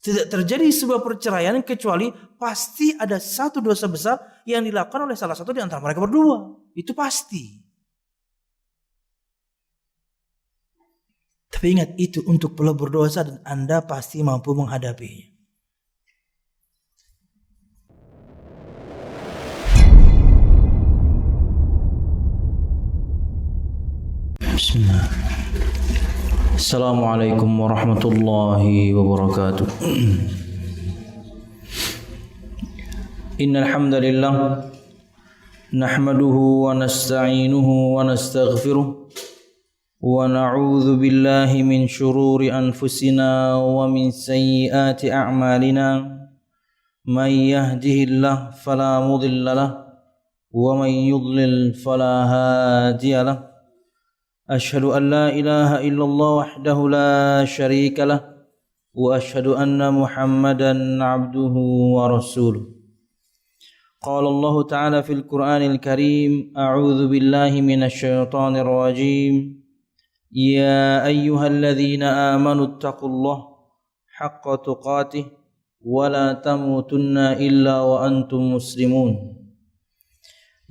Tidak terjadi sebuah perceraian kecuali pasti ada satu dosa besar yang dilakukan oleh salah satu di antara mereka berdua. Itu pasti. Tapi ingat, itu untuk pelebur dosa dan Anda pasti mampu menghadapinya. Bismillah. Assalamualaikum warahmatullahi wabarakatuh. Innal hamdalillah nahmaduhu wa nasta'inuhu wa nastaghfiruh wa na'udzu billahi min shururi anfusina wa min sayyiati a'malina. May yahdihillahu fala mudilla lahu wa may yudlil fala hadiya lahu. أشهد أن لا إله إلا الله وحده لا شريك له وأشهد أن محمدا عبده ورسوله. قال الله تعالى في القرآن الكريم: أعوذ بالله من الشيطان الرجيم. يا أيها الذين آمنوا اتقوا الله حق تقاته ولا تموتن إلا وأنتم مسلمون.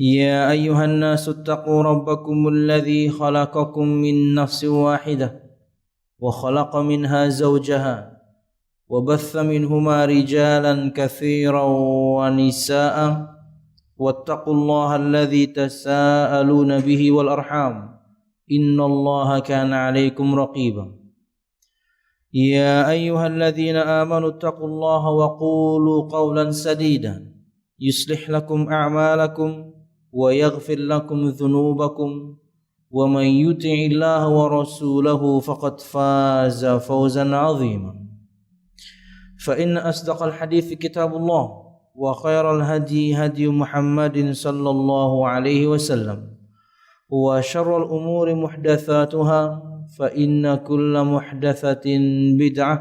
يا أيها الناس اتقوا ربكم الذي خلقكم من نفس واحدة وخلق منها زوجها وبث منهما رجالا كثيرا ونساء واتقوا الله الذي تساءلون به والأرحام إن الله كان عليكم رقيبا. يا أيها الذين آمنوا اتقوا الله وقولوا قولا سديدا يصلح لكم أعمالكم ويغفر لكم ذنوبكم ومن يطع الله ورسوله فقد فاز فوزا عظيما. فإن أصدق الحديث كتاب الله وخير الهدي هدي محمد صلى الله عليه وسلم وشر الأمور محدثاتها فإن كل محدثة بدعة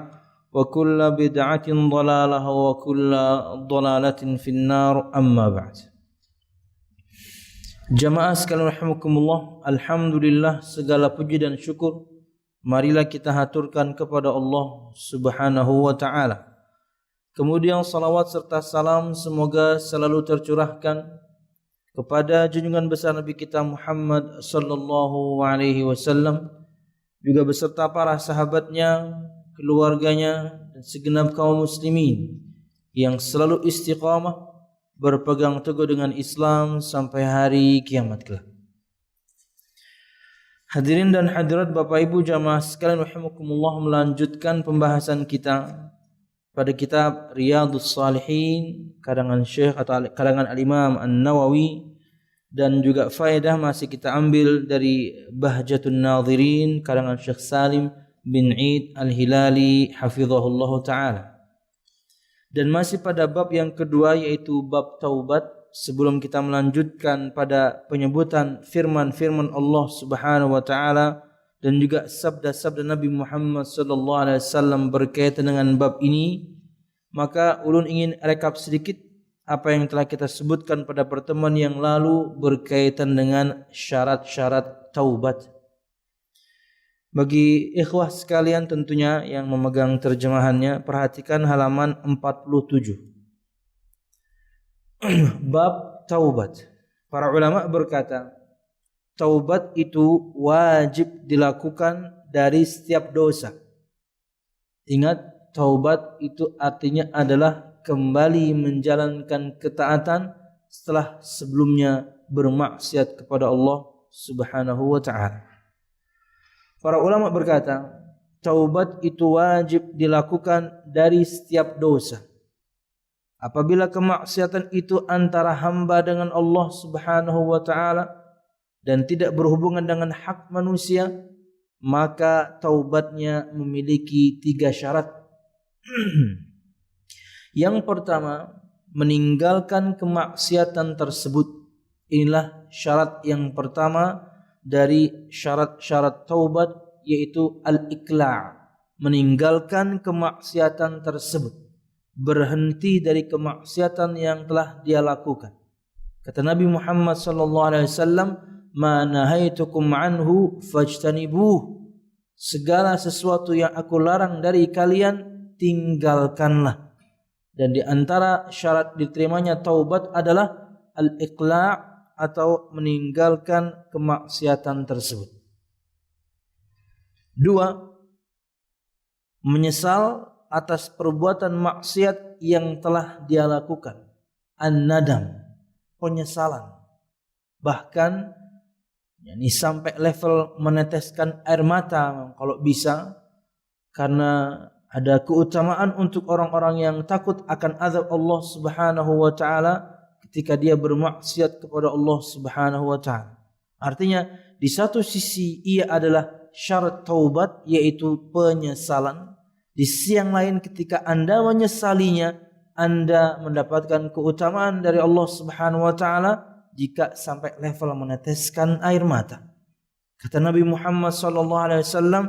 وكل بدعة ضلالة وكل ضلالة في النار. أما بعد. Jamaah sekalian rahimakumullah, alhamdulillah, segala puji dan syukur marilah kita haturkan kepada Allah Subhanahu wa taala. Kemudian salawat serta salam semoga selalu tercurahkan kepada junjungan besar Nabi kita Muhammad sallallahu alaihi wasallam, juga beserta para sahabatnya, keluarganya dan segenap kaum muslimin yang selalu istiqamah berpegang teguh dengan Islam sampai hari kiamat kelak. Hadirin dan hadirat Bapak Ibu jamaah sekalian rahimakumullah, melanjutkan pembahasan kita pada kitab Riyadhus Shalihin karangan Syekh atau karangan Al-Imam An-Nawawi, dan juga faedah masih kita ambil dari Bahjatun Nadhirin karangan Syekh Salim bin Eid Al-Hilali hafizahullah ta'ala. Dan masih pada bab yang kedua, yaitu bab taubat. Sebelum kita melanjutkan pada penyebutan firman-firman Allah Subhanahu wa taala dan juga sabda-sabda Nabi Muhammad sallallahu alaihi wasallam berkaitan dengan bab ini, maka ulun ingin rekap sedikit apa yang telah kita sebutkan pada pertemuan yang lalu berkaitan dengan syarat-syarat taubat. Bagi ikhwah sekalian tentunya yang memegang terjemahannya, perhatikan halaman 47. Bab taubat. Para ulama berkata, taubat itu wajib dilakukan dari setiap dosa. Ingat, taubat itu artinya adalah kembali menjalankan ketaatan setelah sebelumnya bermaksiat kepada Allah Subhanahu wa ta'ala. Para ulama berkata, taubat itu wajib dilakukan dari setiap dosa. Apabila kemaksiatan itu antara hamba dengan Allah Subhanahu wa taala dan tidak berhubungan dengan hak manusia, maka taubatnya memiliki 3 syarat. Yang pertama, meninggalkan kemaksiatan tersebut. Inilah syarat yang pertama dari syarat-syarat taubat, yaitu al-iqla', meninggalkan kemaksiatan tersebut, berhenti dari kemaksiatan yang telah dia lakukan. Kata Nabi Muhammad sallallahu alaihi wasallam, "Ma nahaitukum anhu fajtanibuh." Segala sesuatu yang aku larang dari kalian, tinggalkanlah. Dan di antara syarat diterimanya taubat adalah al-iqla' atau meninggalkan kemaksiatan tersebut. 2, menyesal atas perbuatan maksiat yang telah dia lakukan. An-nadam, penyesalan. Bahkan ini sampai level meneteskan air mata kalau bisa, karena ada keutamaan untuk orang-orang yang takut akan azab Allah Subhanahu wa taala ketika dia bermaksiat kepada Allah Subhanahu wa taala. Artinya di satu sisi ia adalah syarat taubat, yaitu penyesalan. Di sisi yang lain ketika Anda menyesalinya, Anda mendapatkan keutamaan dari Allah Subhanahu wa taala jika sampai level meneteskan air mata. Kata Nabi Muhammad sallallahu alaihi wasallam,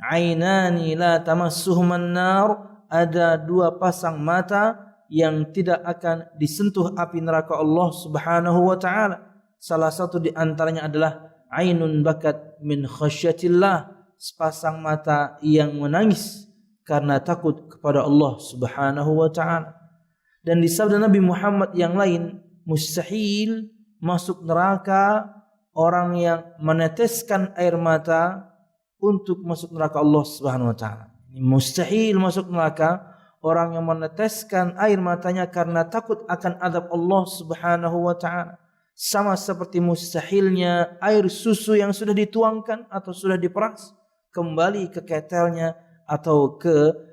"Ainani la tamassuhuman nar", ada dua pasang mata yang tidak akan disentuh api neraka Allah Subhanahu wa taala. Salah satu di antaranya adalah ainun bakat min khasyatillah, sepasang mata yang menangis karena takut kepada Allah Subhanahu wa taala. Dan di sabda Nabi Muhammad yang lain, mustahil masuk neraka orang yang meneteskan air mata untuk masuk neraka Allah Subhanahu wa taala. Mustahil masuk neraka orang yang meneteskan air matanya karena takut akan azab Allah Subhanahu wa taala. Sama seperti mustahilnya air susu yang sudah dituangkan atau sudah diperas kembali ke ketelnya atau ke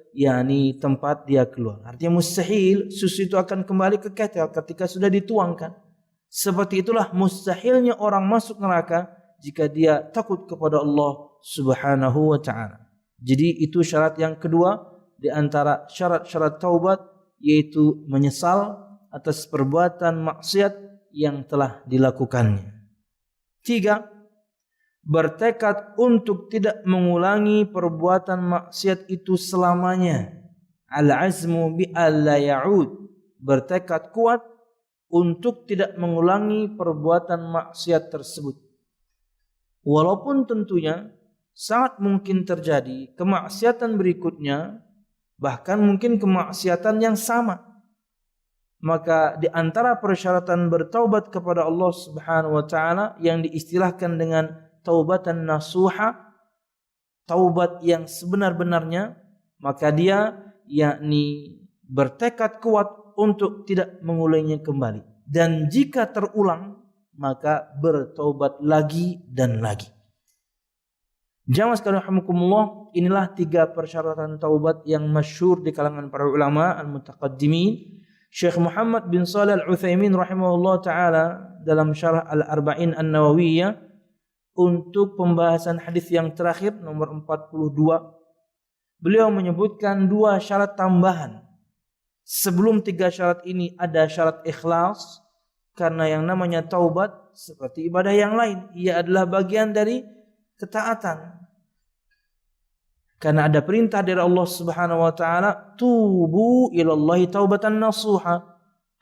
tempat dia keluar. Artinya mustahil susu itu akan kembali ke ketel ketika sudah dituangkan. Seperti itulah mustahilnya orang masuk neraka jika dia takut kepada Allah Subhanahu wa taala. Jadi itu syarat yang kedua di antara syarat-syarat taubat, yaitu menyesal atas perbuatan maksiat yang telah dilakukannya. 3, bertekad untuk tidak mengulangi perbuatan maksiat itu selamanya. Al-azmu bi alla ya'ud, bertekad kuat untuk tidak mengulangi perbuatan maksiat tersebut. Walaupun tentunya sangat mungkin terjadi kemaksiatan berikutnya, bahkan mungkin kemaksiatan yang sama. Maka di antara persyaratan bertaubat kepada Allah Subhanahu wa taala yang diistilahkan dengan taubatan nasuha, taubat yang sebenar-benarnya, maka dia bertekad kuat untuk tidak mengulanginya kembali. Dan jika terulang, maka bertaubat lagi dan lagi. Jamaah sekalian rahimakumullah, inilah 3 persyaratan taubat yang masyhur di kalangan para ulama al-mutaqaddimin. Syekh Muhammad bin Shalih Al-Utsaimin rahimahullah taala dalam syarah Al-Arba'in An-Nawawiyah untuk pembahasan hadis yang terakhir nomor 42, beliau menyebutkan 2 syarat tambahan. Sebelum 3 syarat ini ada syarat ikhlas, karena yang namanya taubat seperti ibadah yang lain, ia adalah bagian dari ketaatan. Karena ada perintah dari Allah Subhanahu wa taala, tubu ilallahi taubatan nasuha.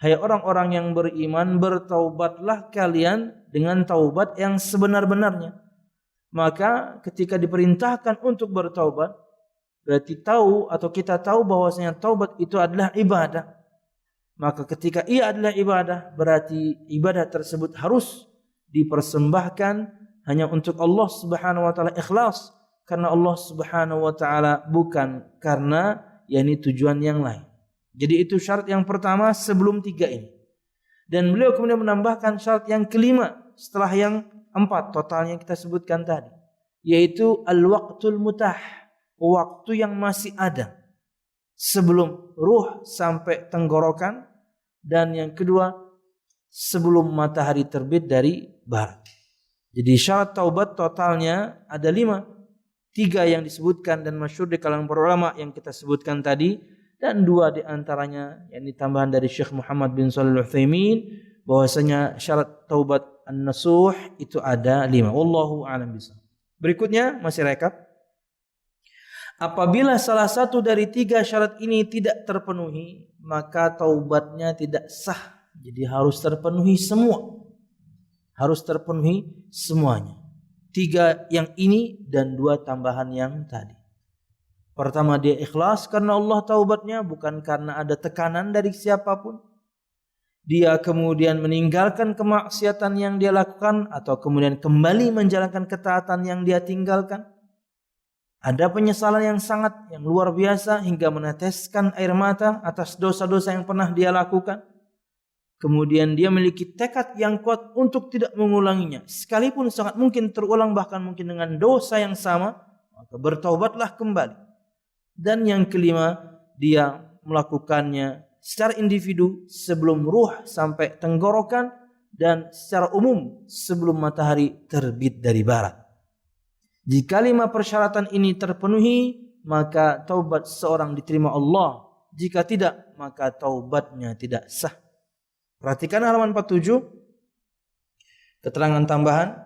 Hai orang-orang yang beriman, bertaubatlah kalian dengan taubat yang sebenar-benarnya. Maka ketika diperintahkan untuk bertaubat, berarti kita tahu bahwasanya taubat itu adalah ibadah. Maka ketika ia adalah ibadah, berarti ibadah tersebut harus dipersembahkan hanya untuk Allah Subhanahu wa taala, ikhlas karena Allah Subhanahu wa taala, bukan karena tujuan yang lain. Jadi itu syarat yang pertama sebelum 3 ini. Dan beliau kemudian menambahkan syarat yang kelima setelah yang 4 totalnya yang kita sebutkan tadi, yaitu al-waqtul mutah, waktu yang masih ada sebelum ruh sampai tenggorokan, dan yang kedua sebelum matahari terbit dari barat. Jadi syarat taubat totalnya ada 5. 3 yang disebutkan dan masyhur di kalangan para ulama yang kita sebutkan tadi, dan 2 di antaranya yang ditambahan dari Syekh Muhammad bin Shalih Al-Utsaimin, bahwasanya syarat taubat an-nasuh itu ada 5. Wallahu a'lam bishawab. Berikutnya masih rekap. Apabila salah satu dari 3 syarat ini tidak terpenuhi, maka taubatnya tidak sah. Jadi harus terpenuhi semua. Harus terpenuhi semuanya. 3 yang ini dan 2 tambahan yang tadi. Pertama, dia ikhlas karena Allah taubatnya, bukan karena ada tekanan dari siapapun. Dia kemudian meninggalkan kemaksiatan yang dia lakukan atau kemudian kembali menjalankan ketaatan yang dia tinggalkan. Ada penyesalan yang luar biasa hingga meneteskan air mata atas dosa-dosa yang pernah dia lakukan. Kemudian dia memiliki tekad yang kuat untuk tidak mengulanginya. Sekalipun sangat mungkin terulang, bahkan mungkin dengan dosa yang sama, maka bertaubatlah kembali. Dan yang kelima, dia melakukannya secara individu sebelum ruh sampai tenggorokan dan secara umum sebelum matahari terbit dari barat. Jika 5 persyaratan ini terpenuhi, maka taubat seorang diterima Allah. Jika tidak, maka taubatnya tidak sah. Perhatikan halaman 47, keterangan tambahan.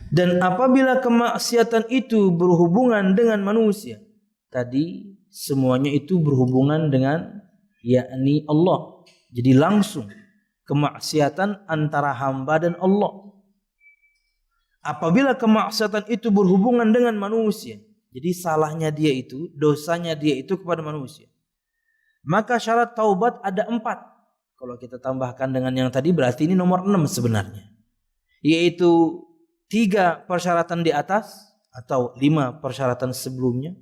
Dan apabila kemaksiatan itu berhubungan dengan manusia, tadi semuanya itu berhubungan dengan yakni Allah. Jadi langsung kemaksiatan antara hamba dan Allah. Apabila kemaksiatan itu berhubungan dengan manusia, jadi salahnya dia itu, dosanya dia itu kepada manusia, maka syarat taubat ada 4. Kalau kita tambahkan dengan yang tadi berarti ini nomor 6 sebenarnya. Yaitu 3 persyaratan di atas atau 5 persyaratan sebelumnya.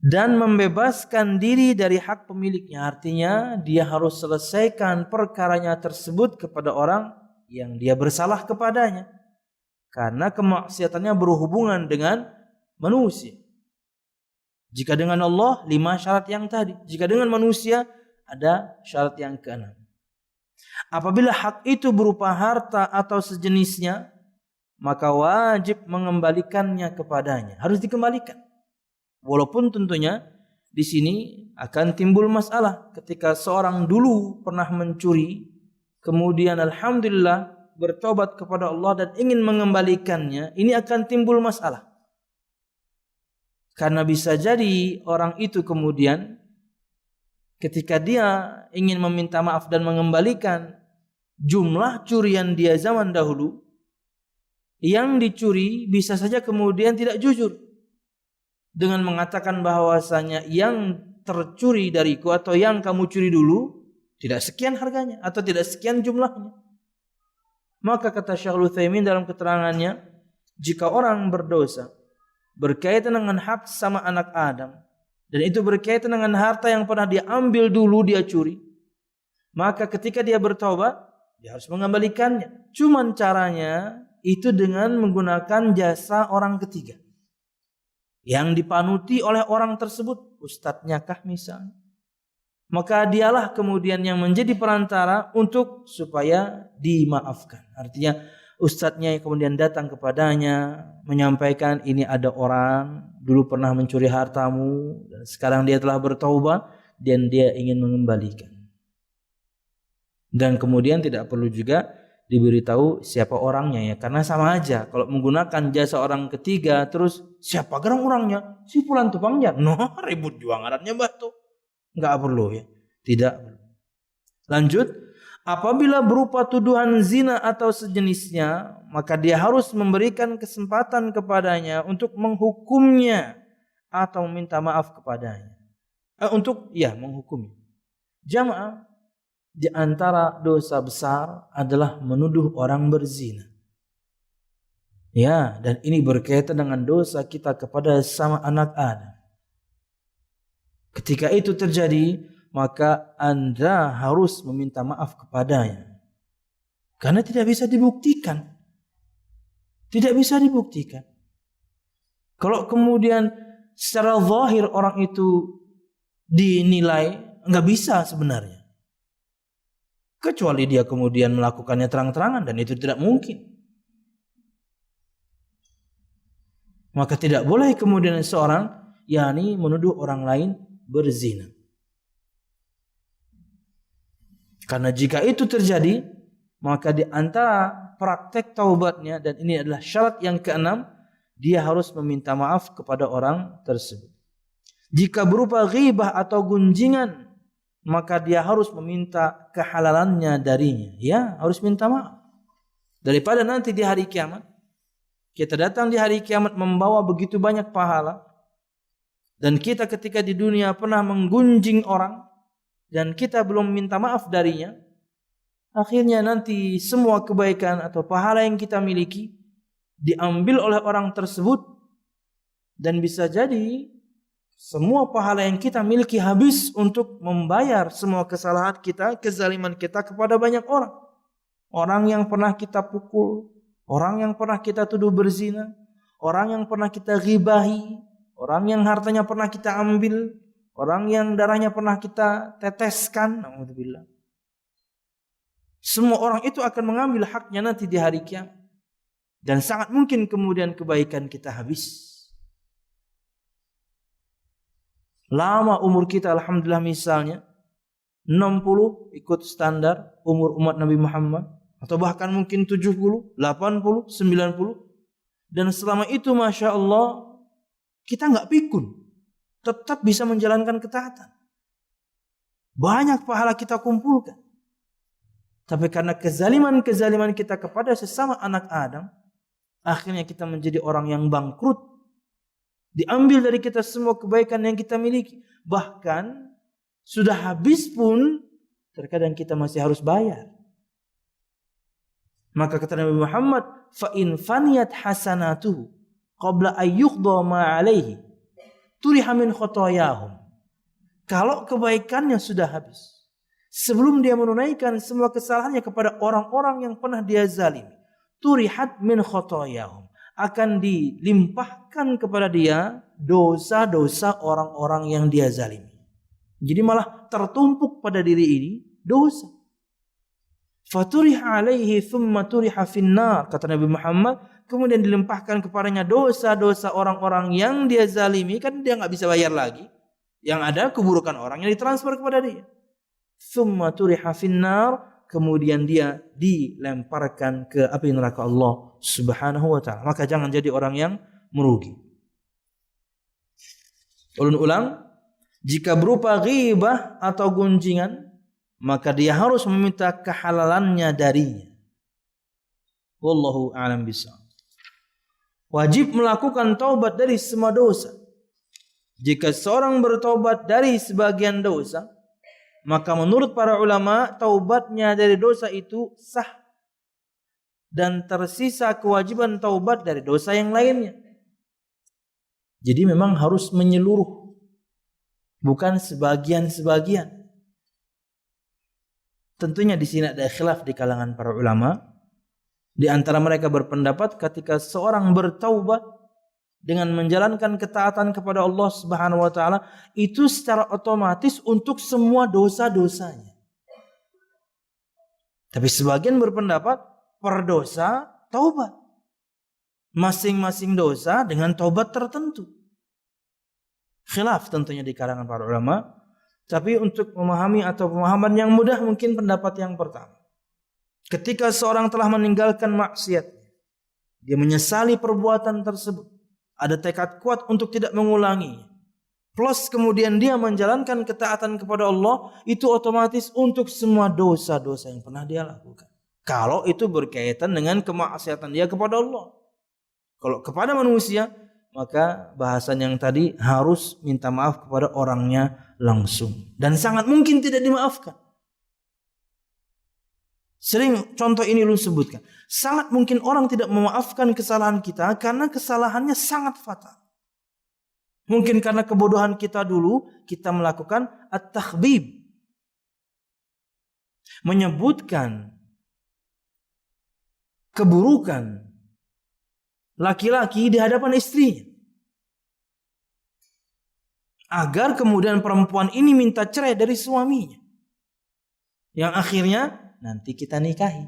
Dan membebaskan diri dari hak pemiliknya. Artinya dia harus selesaikan perkaranya tersebut kepada orang yang dia bersalah kepadanya. Karena kemaksiatannya berhubungan dengan manusia. Jika dengan Allah 5 syarat yang tadi. Jika dengan manusia ada syarat yang ke-6. Apabila hak itu berupa harta atau sejenisnya, maka wajib mengembalikannya kepadanya. Harus dikembalikan. Walaupun tentunya di sini akan timbul masalah ketika seorang dulu pernah mencuri, kemudian alhamdulillah bertobat kepada Allah dan ingin mengembalikannya, ini akan timbul masalah. Karena bisa jadi orang itu kemudian ketika dia ingin meminta maaf dan mengembalikan jumlah curian dia zaman dahulu, yang dicuri bisa saja kemudian tidak jujur dengan mengatakan bahwasanya yang tercuri dariku atau yang kamu curi dulu tidak sekian harganya atau tidak sekian jumlahnya. Maka kata Syaikh Utsaimin dalam keterangannya, jika orang berdosa berkaitan dengan hak sama anak Adam dan itu berkaitan dengan harta yang pernah dia ambil dulu dia curi, maka ketika dia bertobat dia harus mengembalikannya. Cuman caranya itu dengan menggunakan jasa orang ketiga yang dipanuti oleh orang tersebut, ustadznya kah misalnya. Maka dialah kemudian yang menjadi perantara untuk supaya dimaafkan. Artinya ustadznya yang kemudian datang kepadanya menyampaikan, ini ada orang dulu pernah mencuri hartamu dan sekarang dia telah bertaubat dan dia ingin mengembalikan. Dan kemudian tidak perlu juga diberitahu siapa orangnya ya, karena sama aja kalau menggunakan jasa orang ketiga terus siapa gerang orangnya, si pulan tukangnya, ribut juga ngarannya batu, nggak perlu ya, tidak perlu. Lanjut, apabila berupa tuduhan zina atau sejenisnya, maka dia harus memberikan kesempatan kepadanya untuk menghukumnya atau meminta maaf kepadanya, menghukumnya. Jamaah, di antara dosa besar adalah menuduh orang berzina. Ya, dan ini berkaitan dengan dosa kita kepada sama anak Adam. Ketika itu terjadi, maka Anda harus meminta maaf kepadanya. Karena tidak bisa dibuktikan. Tidak bisa dibuktikan. Kalau kemudian secara zahir orang itu dinilai, enggak bisa sebenarnya. Kecuali dia kemudian melakukannya terang-terangan, dan itu tidak mungkin. Maka tidak boleh kemudian seorang yakni menuduh orang lain berzina. Karena jika itu terjadi, maka di antara praktek taubatnya, dan ini adalah syarat yang ke-6, dia harus meminta maaf kepada orang tersebut. Jika berupa ghibah atau gunjingan, maka dia harus meminta kehalalannya darinya. Ya, harus minta maaf. Daripada nanti di hari kiamat Kita datang di hari kiamat membawa begitu banyak pahala. Dan kita ketika di dunia pernah menggunjing orang dan kita belum minta maaf darinya, akhirnya nanti semua kebaikan atau pahala yang kita miliki diambil oleh orang tersebut, dan bisa jadi semua pahala yang kita miliki habis untuk membayar semua kesalahan kita, kezaliman kita kepada banyak orang. Orang yang pernah kita pukul, orang yang pernah kita tuduh berzina, orang yang pernah kita ghibahi, orang yang hartanya pernah kita ambil, orang yang darahnya pernah kita teteskan. Alhamdulillah. Semua orang itu akan mengambil haknya nanti di hari kiamat. Dan sangat mungkin kemudian kebaikan kita habis. Lama umur kita, alhamdulillah, misalnya 60 ikut standar umur umat Nabi Muhammad, atau bahkan mungkin 70, 80, 90. Dan selama itu Masya Allah kita nggak pikun, tetap bisa menjalankan ketaatan. Banyak pahala kita kumpulkan. Tapi karena kezaliman kita kepada sesama anak Adam, akhirnya kita menjadi orang yang bangkrut. Diambil dari kita semua kebaikan yang kita miliki. Bahkan sudah habis pun terkadang kita masih harus bayar. Maka kata Nabi Muhammad, fa in faniyat hasanatuhu qabla ayyuqda ma alaihi turiha min khotoyahum. Kalau kebaikannya sudah habis, sebelum dia menunaikan semua kesalahannya kepada orang-orang yang pernah dia zalimi, turihat min khotoyahum, akan dilimpahkan kepada dia dosa-dosa orang-orang yang dia zalimi. Jadi malah tertumpuk pada diri ini dosa. Faturiha alaihi thumma turiha finnar, kata Nabi Muhammad, kemudian dilimpahkan kepadanya dosa-dosa orang-orang yang dia zalimi, kan dia nggak bisa bayar lagi. Yang ada keburukan orang yang ditransfer kepada dia. Thumma turiha finnar, kemudian dia dilemparkan ke api neraka Allah Subhanahu wa ta'ala. Maka jangan jadi orang yang merugi. Ulun ulang, jika berupa ghibah atau gunjingan, maka dia harus meminta kehalalannya darinya. Wallahu a'lam bishawab. Wajib melakukan taubat dari semua dosa. Jika seorang bertaubat dari sebagian dosa, maka menurut para ulama taubatnya dari dosa itu sah, dan tersisa kewajiban taubat dari dosa yang lainnya. Jadi memang harus menyeluruh, bukan sebagian-sebagian. Tentunya di sini ada khilaf di kalangan para ulama. Di antara mereka berpendapat ketika seorang bertaubat dengan menjalankan ketaatan kepada Allah Subhanahu wa taala, itu secara otomatis untuk semua dosa-dosanya. Tapi sebagian berpendapat per dosa taubat. Masing-masing dosa dengan taubat tertentu. Khilaf tentunya di kalangan para ulama. Tapi untuk memahami atau pemahaman yang mudah, mungkin pendapat yang pertama. Ketika seorang telah meninggalkan maksiat, dia menyesali perbuatan tersebut, ada tekad kuat untuk tidak mengulanginya, plus kemudian dia menjalankan ketaatan kepada Allah, itu otomatis untuk semua dosa-dosa yang pernah dia lakukan. Kalau itu berkaitan dengan kemaksiatan dia kepada Allah. Kalau kepada manusia, maka bahasan yang tadi harus minta maaf kepada orangnya langsung. Dan sangat mungkin tidak dimaafkan. Sering contoh ini lu sebutkan. Sangat mungkin orang tidak memaafkan kesalahan kita karena kesalahannya sangat fatal. Mungkin karena kebodohan kita dulu, kita melakukan at-takhbib. Menyebutkan keburukan laki-laki di hadapan istrinya, agar kemudian perempuan ini minta cerai dari suaminya, yang akhirnya nanti kita nikahi.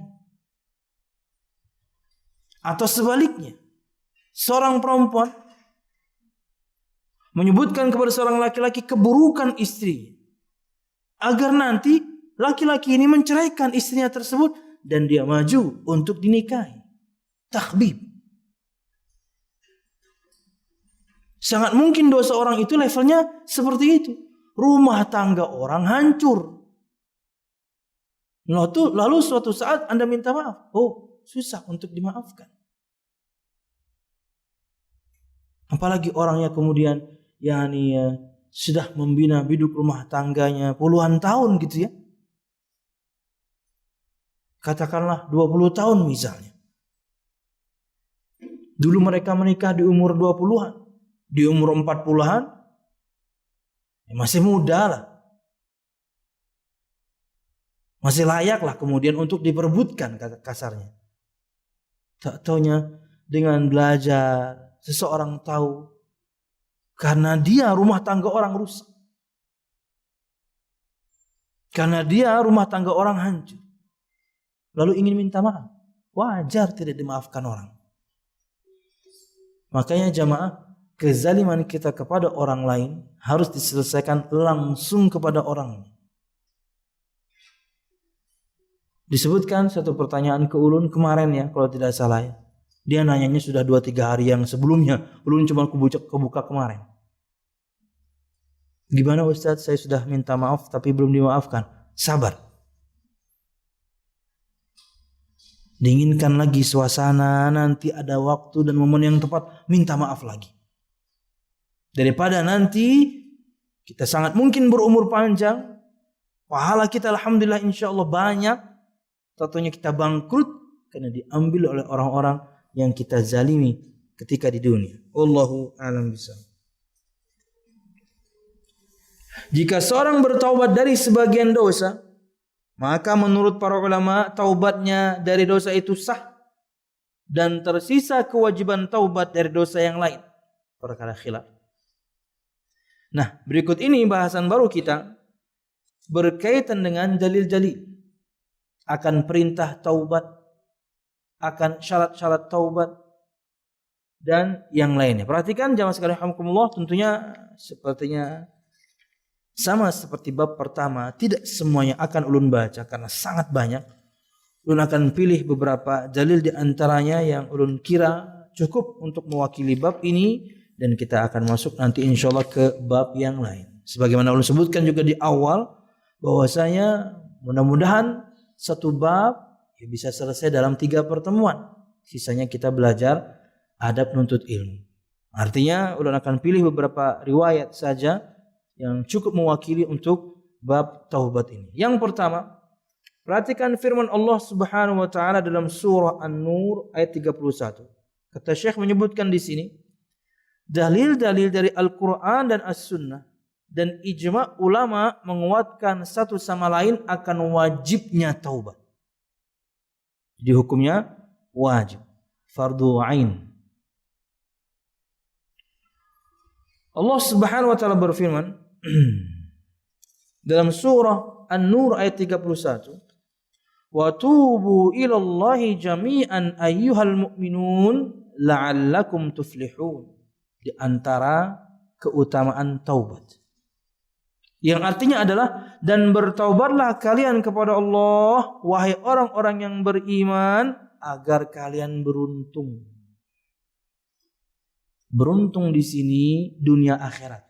Atau sebaliknya, seorang perempuan menyebutkan kepada seorang laki-laki keburukan istrinya, agar nanti laki-laki ini menceraikan istrinya tersebut dan dia maju untuk dinikahi. Takhbib. Sangat mungkin dosa orang itu levelnya seperti itu. Rumah tangga orang hancur. Lalu suatu saat Anda minta maaf. Oh, susah untuk dimaafkan. Apalagi orangnya kemudian sudah membina biduk rumah tangganya puluhan tahun gitu ya. Katakanlah 20 tahun misalnya. Dulu mereka menikah di umur 20-an, di umur 40-an, masih muda lah. Masih layak lah kemudian untuk diperebutkan, kata kasarnya. Tak taunya dengan belajar, seseorang tahu karena dia rumah tangga orang rusak. Karena dia rumah tangga orang hancur. Lalu ingin minta maaf. Wajar tidak dimaafkan orang. Makanya jamaah, kezaliman kita kepada orang lain harus diselesaikan langsung kepada orang. Disebutkan satu pertanyaan ke Ulun kemarin ya, kalau tidak salah ya. Dia nanyanya sudah 2-3 hari yang sebelumnya. Ulun cuma kebuka kemarin. Gimana Ustadz, saya sudah minta maaf tapi belum dimaafkan. Sabar. Dinginkan lagi suasana, nanti ada waktu dan momen yang tepat, minta maaf lagi. Daripada nanti kita sangat mungkin berumur panjang, pahala kita alhamdulillah insyaallah banyak, tentunya kita bangkrut karena diambil oleh orang-orang yang kita zalimi ketika di dunia. Wallahu a'lam bishawab. Jika seorang bertaubat dari sebagian dosa, maka menurut para ulama taubatnya dari dosa itu sah dan tersisa kewajiban taubat dari dosa yang lain. Perkara khilaf. Nah, berikut ini bahasan baru kita berkaitan dengan dalil-dalil akan perintah taubat, akan syarat-syarat taubat dan yang lainnya. Perhatikan jamaah sekalian rahimakumullah, tentunya sepertinya sama seperti bab pertama, tidak semuanya akan ulun baca karena sangat banyak. Ulun akan pilih beberapa dalil di antaranya yang ulun kira cukup untuk mewakili bab ini dan kita akan masuk nanti insyaallah ke bab yang lain. Sebagaimana ulun sebutkan juga di awal bahwasanya mudah-mudahan satu bab ya bisa selesai dalam 3 pertemuan. Sisanya kita belajar adab nuntut ilmu. Artinya ulun akan pilih beberapa riwayat saja yang cukup mewakili untuk bab taubat ini. Yang pertama, perhatikan firman Allah Subhanahu wa taala dalam surah An-Nur ayat 31. Kata Syekh menyebutkan di sini dalil-dalil dari Al-Qur'an dan As-Sunnah dan ijma' ulama menguatkan satu sama lain akan wajibnya taubat. Jadi hukumnya wajib, fardu ain. Allah Subhanahu wa taala berfirman dalam surah An-Nur ayat 31, "Wa tubu ila Allahi jami'an ayyuhal mu'minun la'allakum tuflihun." Di antara keutamaan taubat, yang artinya adalah dan bertaubatlah kalian kepada Allah wahai orang-orang yang beriman agar kalian beruntung. Beruntung di sini dunia akhirat.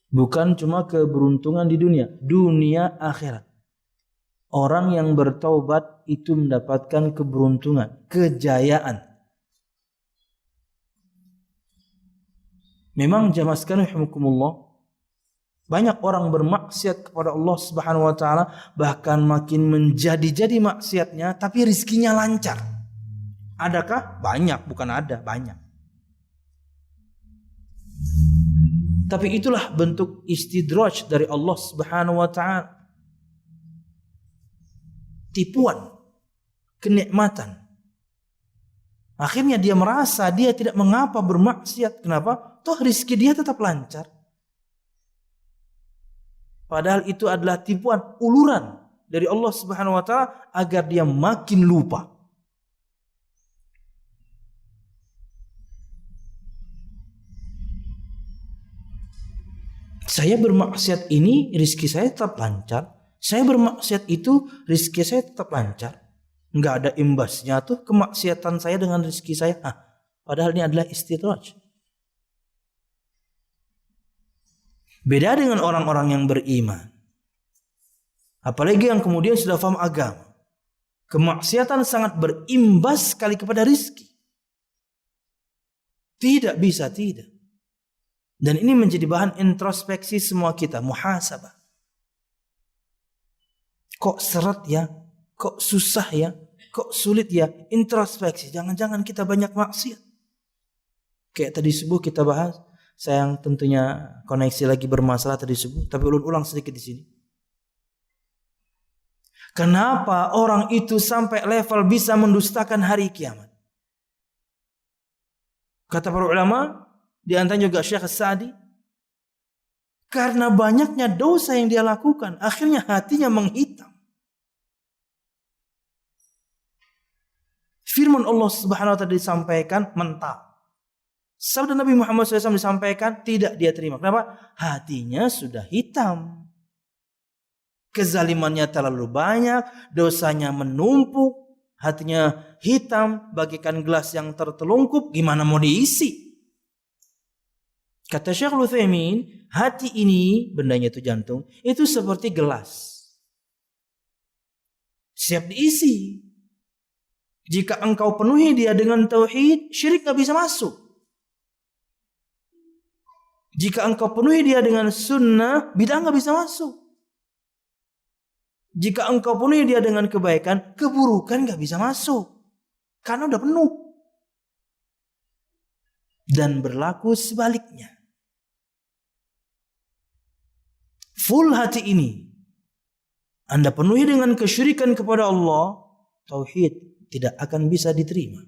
Bukan cuma keberuntungan di dunia, dunia akhirat. Orang yang bertaubat itu mendapatkan keberuntungan, kejayaan. Memang jamaah sekalian rahimakumullah, banyak orang bermaksiat kepada Allah Subhanahu wa taala, bahkan makin menjadi-jadi maksiatnya tapi rizkinya lancar. Adakah? Banyak, bukan ada, banyak. Tapi itulah bentuk istidraj dari Allah Subhanahu wa taala. Tipuan, kenikmatan. Akhirnya dia merasa dia tidak mengapa bermaksiat. Kenapa? Toh rizki dia tetap lancar. Padahal itu adalah tipuan, uluran dari Allah Subhanahu wa taala agar dia makin lupa. Saya bermaksiat ini rizki saya tetap lancar. Saya bermaksiat itu rizki saya tetap lancar. Enggak ada imbasnya tuh kemaksiatan saya dengan rizki saya. Padahal ini adalah istidraj. Beda dengan orang-orang yang beriman. Apalagi yang kemudian sudah paham agama. Kemaksiatan sangat berimbas sekali kepada rizki. Tidak bisa, tidak. Dan ini menjadi bahan introspeksi semua kita, muhasabah. Kok seret ya? Kok susah ya? Kok sulit ya? Introspeksi. Jangan-jangan kita banyak maksiat. Kayak tadi subuh kita bahas, sayang tentunya koneksi lagi bermasalah tadi subuh, tapi ulang sedikit di sini. Kenapa orang itu sampai level bisa mendustakan hari kiamat? Kata para ulama, di antaranya juga Syekh As-Sa'di, karena banyaknya dosa yang dia lakukan, akhirnya hatinya menghitam. Firman Allah Subhanahu wa taala disampaikan mentah. Sabda Nabi Muhammad SAW disampaikan, tidak dia terima. Kenapa? Hatinya sudah hitam. Kezalimannya terlalu banyak, dosanya menumpuk, hatinya hitam, bagaikan gelas yang tertelungkup, gimana mau diisi? Kata Syekh Utsaimin, hati ini, bendanya itu jantung, itu seperti gelas. Siap diisi. Jika engkau penuhi dia dengan tauhid, syirik gak bisa masuk. Jika engkau penuhi dia dengan sunnah, bid'ah gak bisa masuk. Jika engkau penuhi dia dengan kebaikan, keburukan gak bisa masuk. Karena udah penuh. Dan berlaku sebaliknya. Full hati ini, Anda penuhi dengan kesyirikan kepada Allah, tauhid tidak akan bisa diterima.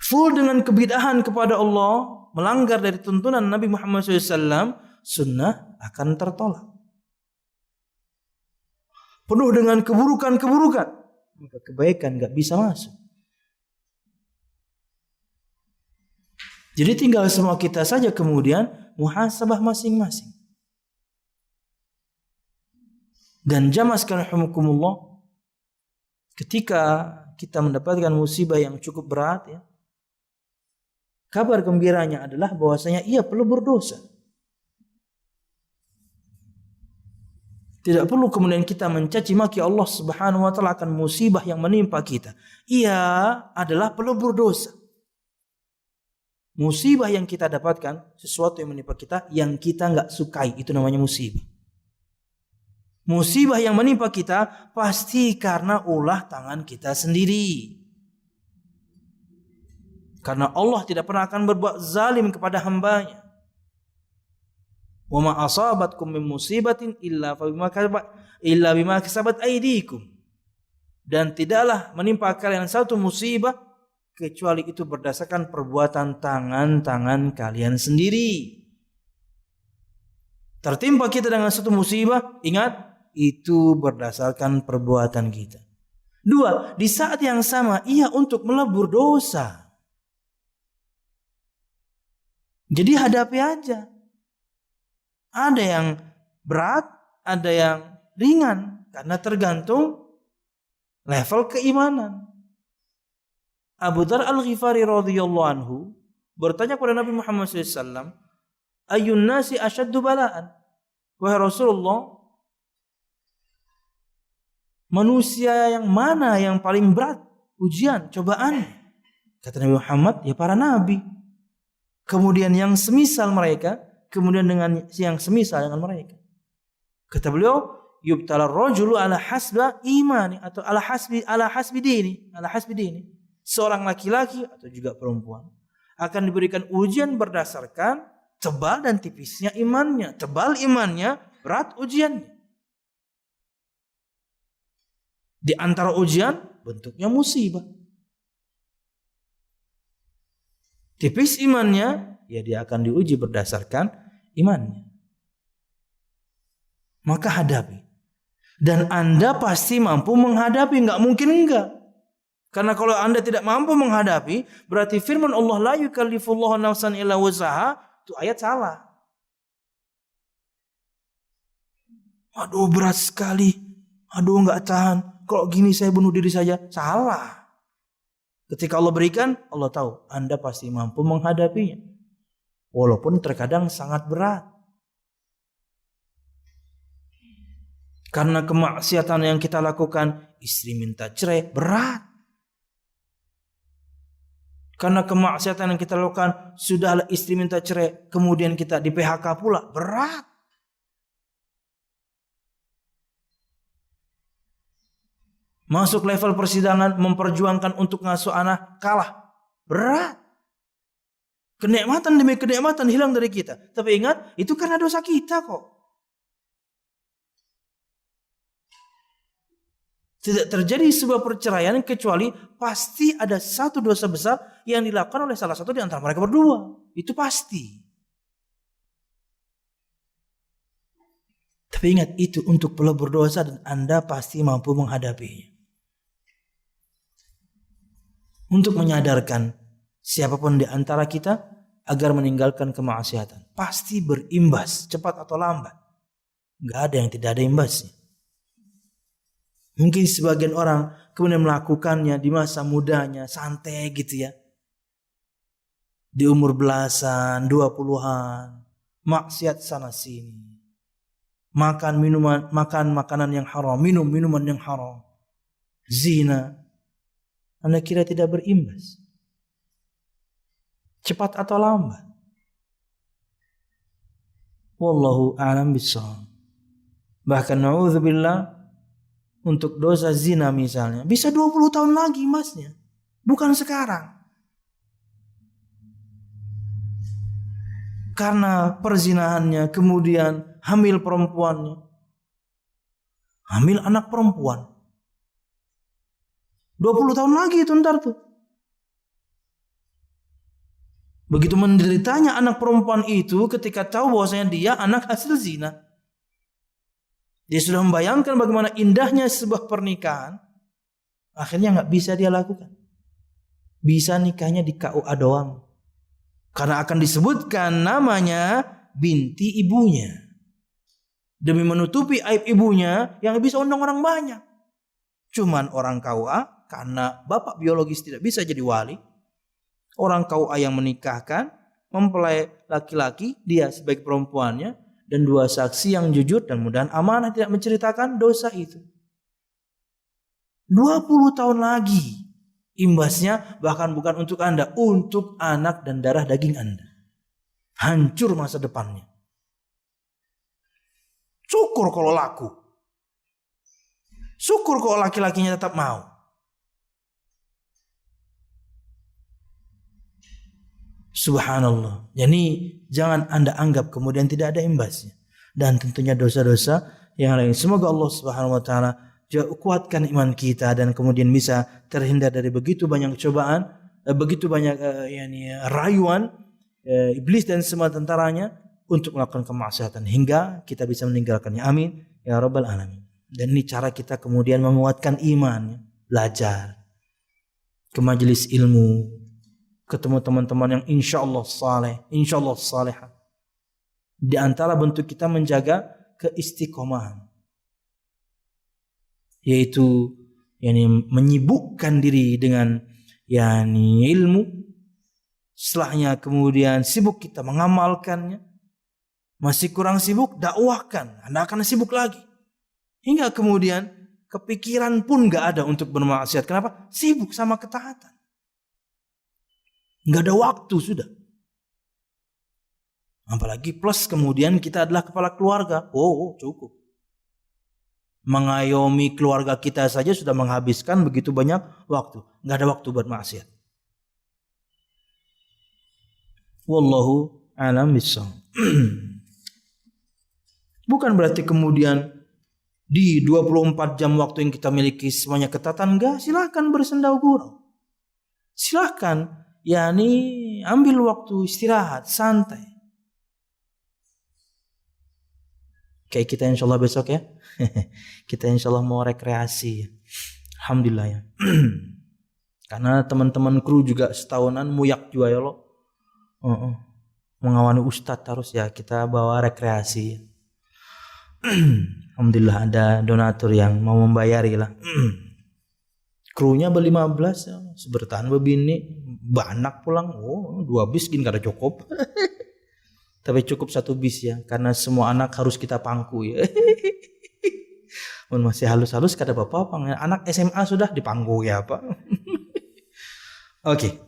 Full dengan kebid'ahan kepada Allah, melanggar dari tuntunan Nabi Muhammad SAW, sunnah akan tertolak. Penuh dengan keburukan-keburukan, maka kebaikan gak bisa masuk. Jadi tinggal semua kita saja kemudian muhasabah masing-masing. Dan jamaah sekalian rahimakumullah, ketika kita mendapatkan musibah yang cukup berat ya, kabar gembiranya adalah bahwasanya ia perlu berdosa. Tidak perlu kemudian kita mencaci maki Allah Subhanahu wa taala akan musibah yang menimpa kita. Ia adalah pelebur dosa. Musibah yang kita dapatkan, sesuatu yang menimpa kita yang kita enggak sukai, itu namanya musibah. Musibah yang menimpa kita pasti karena ulah tangan kita sendiri. Karena Allah tidak pernah akan berbuat zalim kepada hambanya. Wa ma asabatkum min musibatin illa bima kasabat aydikum. Dan tidaklah menimpa kalian satu musibah kecuali itu berdasarkan perbuatan tangan-tangan kalian sendiri. Tertimpa kita dengan satu musibah, ingat, itu berdasarkan perbuatan kita. Dua, di saat yang sama ia untuk melebur dosa. Jadi hadapi aja. Ada yang berat, ada yang ringan, karena tergantung level keimanan. Abu Dzar Al-Ghifari radhiyallahu anhu bertanya kepada Nabi Muhammad SAW, "Ayyun nasi asyaddu bala'an?" Wahai Rasulullah, manusia yang mana yang paling berat ujian, cobaan? Kata Nabi Muhammad, ya para nabi. Kemudian yang semisal mereka, kemudian dengan yang semisal dengan mereka. Kata beliau, yubtala rajulu ala hasba imani atau ala hasbi dini. Seorang laki-laki atau juga perempuan akan diberikan ujian berdasarkan tebal dan tipisnya imannya. Tebal imannya, berat ujiannya. Di antara ujian bentuknya musibah. Tipis imannya, ya dia akan diuji berdasarkan imannya. Maka hadapi. Dan Anda pasti mampu menghadapi, enggak mungkin enggak. Karena kalau Anda tidak mampu menghadapi, berarti firman Allah la yukallifullahu nafsan illa wus'aha, itu ayat salah. Aduh berat sekali. Aduh enggak tahan. Kalau gini saya bunuh diri saja. Salah. Ketika Allah berikan, Allah tahu Anda pasti mampu menghadapinya. Walaupun terkadang sangat berat. Karena kemaksiatan yang kita lakukan, istri minta cerai, berat. Karena kemaksiatan yang kita lakukan, sudahlah istri minta cerai, kemudian kita di PHK pula, berat. Masuk level persidangan, memperjuangkan untuk ngasuh anak, kalah, berat. Kenikmatan demi kenikmatan hilang dari kita. Tapi ingat, itu karena dosa kita kok. Tidak terjadi sebuah perceraian kecuali pasti ada satu dosa besar yang dilakukan oleh salah satu di antara mereka berdua. Itu pasti. Tapi ingat, itu untuk pelebur dosa dan Anda pasti mampu menghadapinya. Untuk menyadarkan siapapun di antara kita agar meninggalkan kemaksiatan. Pasti berimbas, cepat atau lambat. Gak ada yang tidak ada imbasnya. Mungkin sebagian orang kemudian melakukannya di masa mudanya, santai gitu ya. Di umur belasan, 20-an, maksiat sana sini. Makan makanan yang haram, minum minuman yang haram. Zina. Anda kira tidak berimbas? Cepat atau lambat? Wallahu a'lam bishawab. Bahkan na'udzubillah, untuk dosa zina misalnya, bisa 20 tahun lagi imbasnya. Bukan sekarang. Karena perzinahannya, kemudian hamil perempuannya. Hamil anak perempuan. 20 tahun lagi itu ntar tuh. Begitu menderitanya anak perempuan itu ketika tahu bahwasanya dia anak hasil zina. Dia sudah membayangkan bagaimana indahnya sebuah pernikahan. Akhirnya gak bisa dia lakukan. Bisa nikahnya di KUA doang. Karena akan disebutkan namanya binti ibunya. Demi menutupi aib ibunya yang bisa undang orang banyak. Cuman orang KUA, karena bapak biologis tidak bisa jadi wali, orang KUA yang menikahkan, mempelai laki-laki, dia sebagai perempuannya, dan 2 saksi yang jujur dan mudah amanah tidak menceritakan dosa itu. 20 tahun lagi imbasnya, bahkan bukan untuk Anda, untuk anak dan darah daging Anda. Hancur masa depannya. Syukur kalau laku. Syukur kalau laki-lakinya tetap mau. Subhanallah. Jadi jangan Anda anggap kemudian tidak ada imbasnya. Dan tentunya dosa-dosa yang lain. Semoga Allah Subhanahu wa taala kuatkan iman kita dan kemudian bisa terhindar dari begitu banyak cobaan, begitu banyak rayuan iblis dan semua tentaranya untuk melakukan kemaksiatan hingga kita bisa meninggalkannya. Amin ya rabbal alamin. Dan ini cara kita kemudian menguatkan iman, belajar ke majelis ilmu, ketemu teman-teman yang insya Allah saleh, insya Allah salehah. Di antara bentuk kita menjaga keistiqomahan, yaitu menyibukkan diri dengan ilmu. Setelahnya kemudian sibuk kita mengamalkannya. Masih kurang sibuk, dakwahkan. Anda akan sibuk lagi. Hingga kemudian kepikiran pun gak ada untuk bermaksiat. Kenapa? Sibuk sama ketaatan. Gak ada waktu sudah. Apalagi plus kemudian kita adalah kepala keluarga. Oh cukup. Mengayomi keluarga kita saja sudah menghabiskan begitu banyak waktu. Gak ada waktu buat maksiat. Wallahu a'lam bishawab. Bukan berarti kemudian di 24 jam waktu yang kita miliki semuanya ketatan. Enggak, silahkan bersendau gurau. Silahkan ambil waktu istirahat, santai. Kayak kita insya Allah besok ya. Kita insya Allah mau rekreasi. Alhamdulillah ya. Karena teman-teman kru juga setahunan muyak juga ya lo. Mengawani ustadz harus ya, kita bawa rekreasi. Alhamdulillah ada donatur yang mau membayari lah. Krunya ber-15 ya, sebertahan bebini, banak pulang. 2 bis gini kada cukup. Tapi cukup 1 bis ya, karena semua anak harus kita pangku ya. Masih halus-halus kada apa-apa, anak SMA sudah dipangku ya Pak. Oke.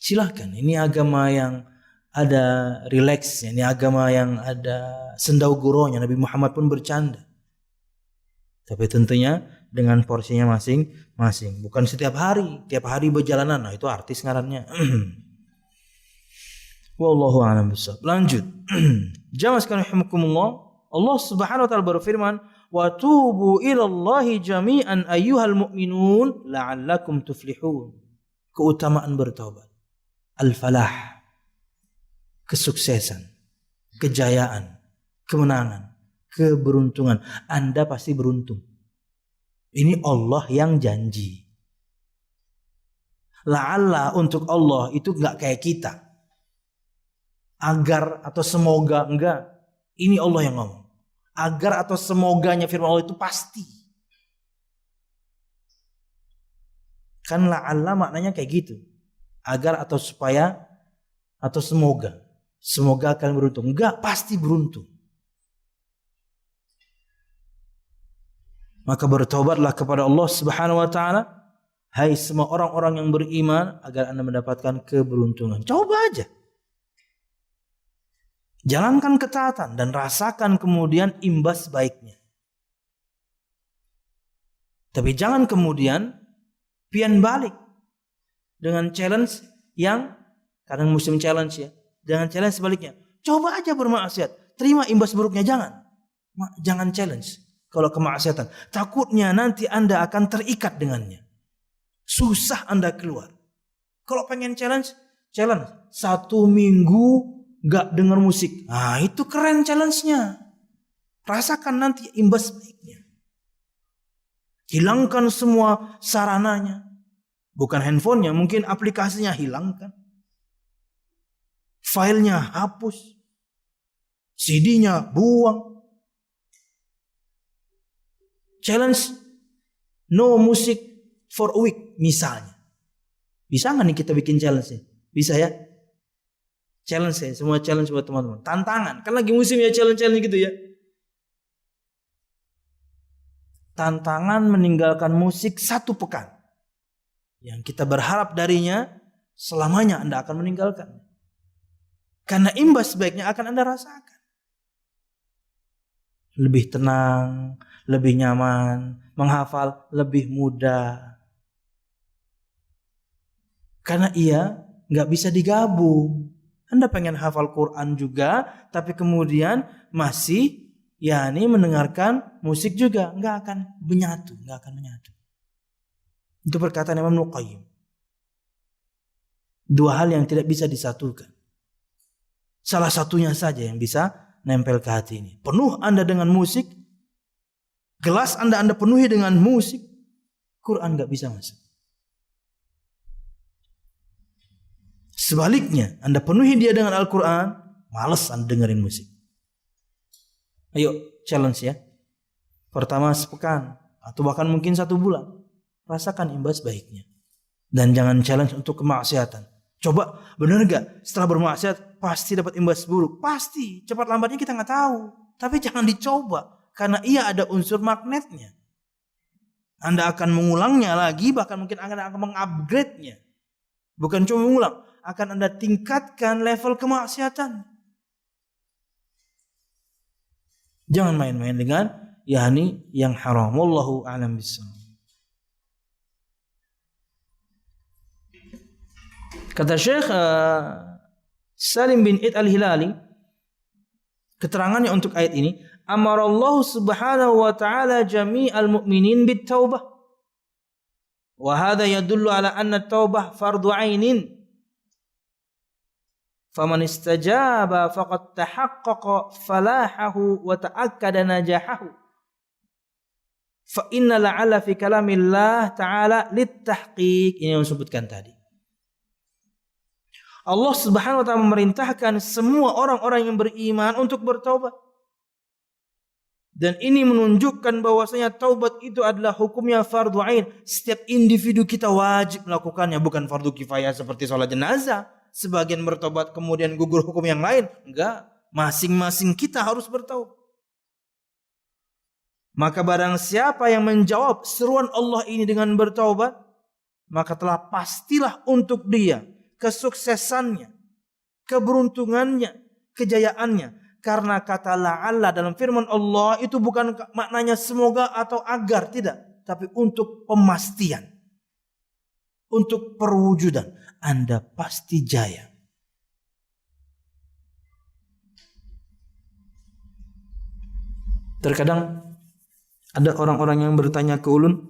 Silahkan, ini agama yang ada rileksnya, ini agama yang ada sendau guronya. Nabi Muhammad pun bercanda. Tapi tentunya dengan porsinya masing-masing. Bukan setiap hari, tiap hari berjalanan. Nah itu artis ngarannya. Wallahu a'lam bishawab. Lanjut. Jamaah sekalian rahimakumullah, Allah Subhanahu wa taala berfirman, "Wa tubu ilallahi jami'an ayyuhal mu'minun la'allakum tuflihun." Keutamaan bertaubat. Al-falah. Kesuksesan, kejayaan, kemenangan, keberuntungan. Anda pasti beruntung. Ini Allah yang janji. La'alla untuk Allah itu enggak kayak kita. Agar atau semoga, enggak. Ini Allah yang ngomong. Agar atau semoganya firman Allah itu pasti. Kan la'alla maknanya kayak gitu. Agar atau supaya atau semoga. Semoga akan beruntung. Enggak, pasti beruntung. Maka bertobatlah kepada Allah Subhanahu wa taala, hai semua orang-orang yang beriman, agar Anda mendapatkan keberuntungan. Coba aja. Jalankan ketaatan dan rasakan kemudian imbas baiknya. Tapi jangan kemudian pian balik dengan challenge yang kadang musim challenge ya. Jangan challenge sebaliknya. Coba aja bermaksiat, terima imbas buruknya, jangan. Jangan challenge kalau kemaksiatan. Takutnya nanti Anda akan terikat dengannya. Susah Anda keluar. Kalau pengen challenge 1 minggu gak dengar musik. Nah itu keren challenge-nya. Rasakan nanti imbas baiknya. Hilangkan semua sarananya. Bukan handphonenya, mungkin aplikasinya hilangkan. Filenya hapus. CD-nya buang. Challenge no music for a week misalnya. Bisa gak nih kita bikin challenge-nya? Bisa ya? Challenge ya, semua challenge buat teman-teman. Tantangan, kan lagi musim ya challenge-challenge gitu ya. Tantangan meninggalkan musik 1 pekan. Yang kita berharap darinya selamanya Anda akan meninggalkan. Karena imbas baiknya akan Anda rasakan. Lebih tenang, lebih nyaman, menghafal lebih mudah. Karena ia nggak bisa digabung. Anda pengen hafal Quran juga, tapi kemudian masih mendengarkan musik juga, nggak akan menyatu. Itu perkataan Imam Ibnu Qayyim. 2 hal yang tidak bisa disatukan. Salah satunya saja yang bisa nempel ke hati ini. Penuh Anda dengan musik, gelas Anda penuhi dengan musik, Quran nggak bisa masuk. Sebaliknya, Anda penuhi dia dengan Al-Quran, malas Anda dengerin musik. Ayo, challenge ya. Pertama sepekan, atau bahkan mungkin 1 bulan. Rasakan imbas baiknya. Dan jangan challenge untuk kemaksiatan. Coba, benar gak? Setelah bermaksiat, pasti dapat imbas buruk. Pasti, cepat lambatnya kita gak tahu. Tapi jangan dicoba, karena ia ada unsur magnetnya. Anda akan mengulangnya lagi, bahkan mungkin Anda akan mengupgrade-nya. Bukan cuma mengulang, akan Anda tingkatkan level kemaksiatan. Jangan main-main dengan yang haram. Wallahu a'lam bishawab. Kata Syekh Salim bin Id al-Hilali, keterangannya untuk ayat ini, amarallahu subhanahu wa ta'ala jami'al mu'minin bit taubah. Wa hadha yadullu ala anna taubah fardu ainin. Faman istajaba faqad tahaqqaqa falahahu wa ta'akkada najahahu. Fa inna la'ala fi kalamillah ta'ala lit-tahqiq. Ini yang disebutkan tadi. Allah Subhanahu wa taala memerintahkan semua orang-orang yang beriman untuk bertaubat. Dan ini menunjukkan bahwasanya taubat itu adalah hukumnya fardu ain. Setiap individu kita wajib melakukannya, bukan fardu kifayah seperti sholat jenazah. Sebagian bertobat kemudian gugur hukum yang lain. Enggak, masing-masing kita harus bertaubat. Maka barang siapa yang menjawab seruan Allah ini dengan bertaubat, maka telah pastilah untuk dia kesuksesannya, keberuntungannya, kejayaannya. Karena kata la'alla dalam firman Allah itu bukan maknanya semoga atau agar, tidak. Tapi untuk pemastian. Untuk perwujudan. Anda pasti jaya. Terkadang ada orang-orang yang bertanya ke ulun,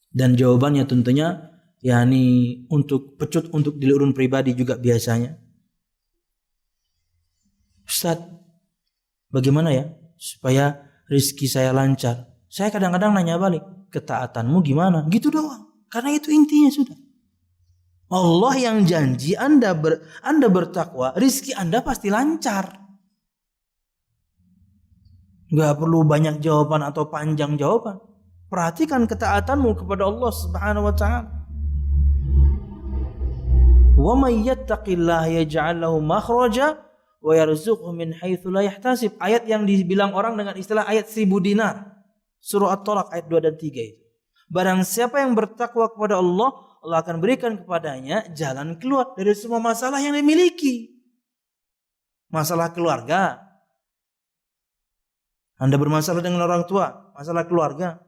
dan jawabannya tentunya yakni untuk pecut untuk diri ulun pribadi juga biasanya. Ustaz, bagaimana ya supaya rezeki saya lancar? Saya kadang-kadang nanya balik, ketaatanmu gimana? Gitu doang. Karena itu intinya sudah. Allah yang janji Anda bertakwa, rezeki Anda pasti lancar. Gak perlu banyak jawaban atau panjang jawaban. Perhatikan ketaatanmu kepada Allah Subhanahu wa taala. Wa may yattaqillaha yaj'al lahu makhraja wa yarzuqhu min haitsu la yahtasib. Ayat yang dibilang orang dengan istilah ayat 1000 dinar. Surah At-Talaq ayat 2 dan 3 itu. Barang siapa yang bertakwa kepada Allah, Allah akan berikan kepadanya jalan keluar dari semua masalah yang dimiliki. Masalah keluarga, Anda bermasalah dengan orang tua, masalah keluarga.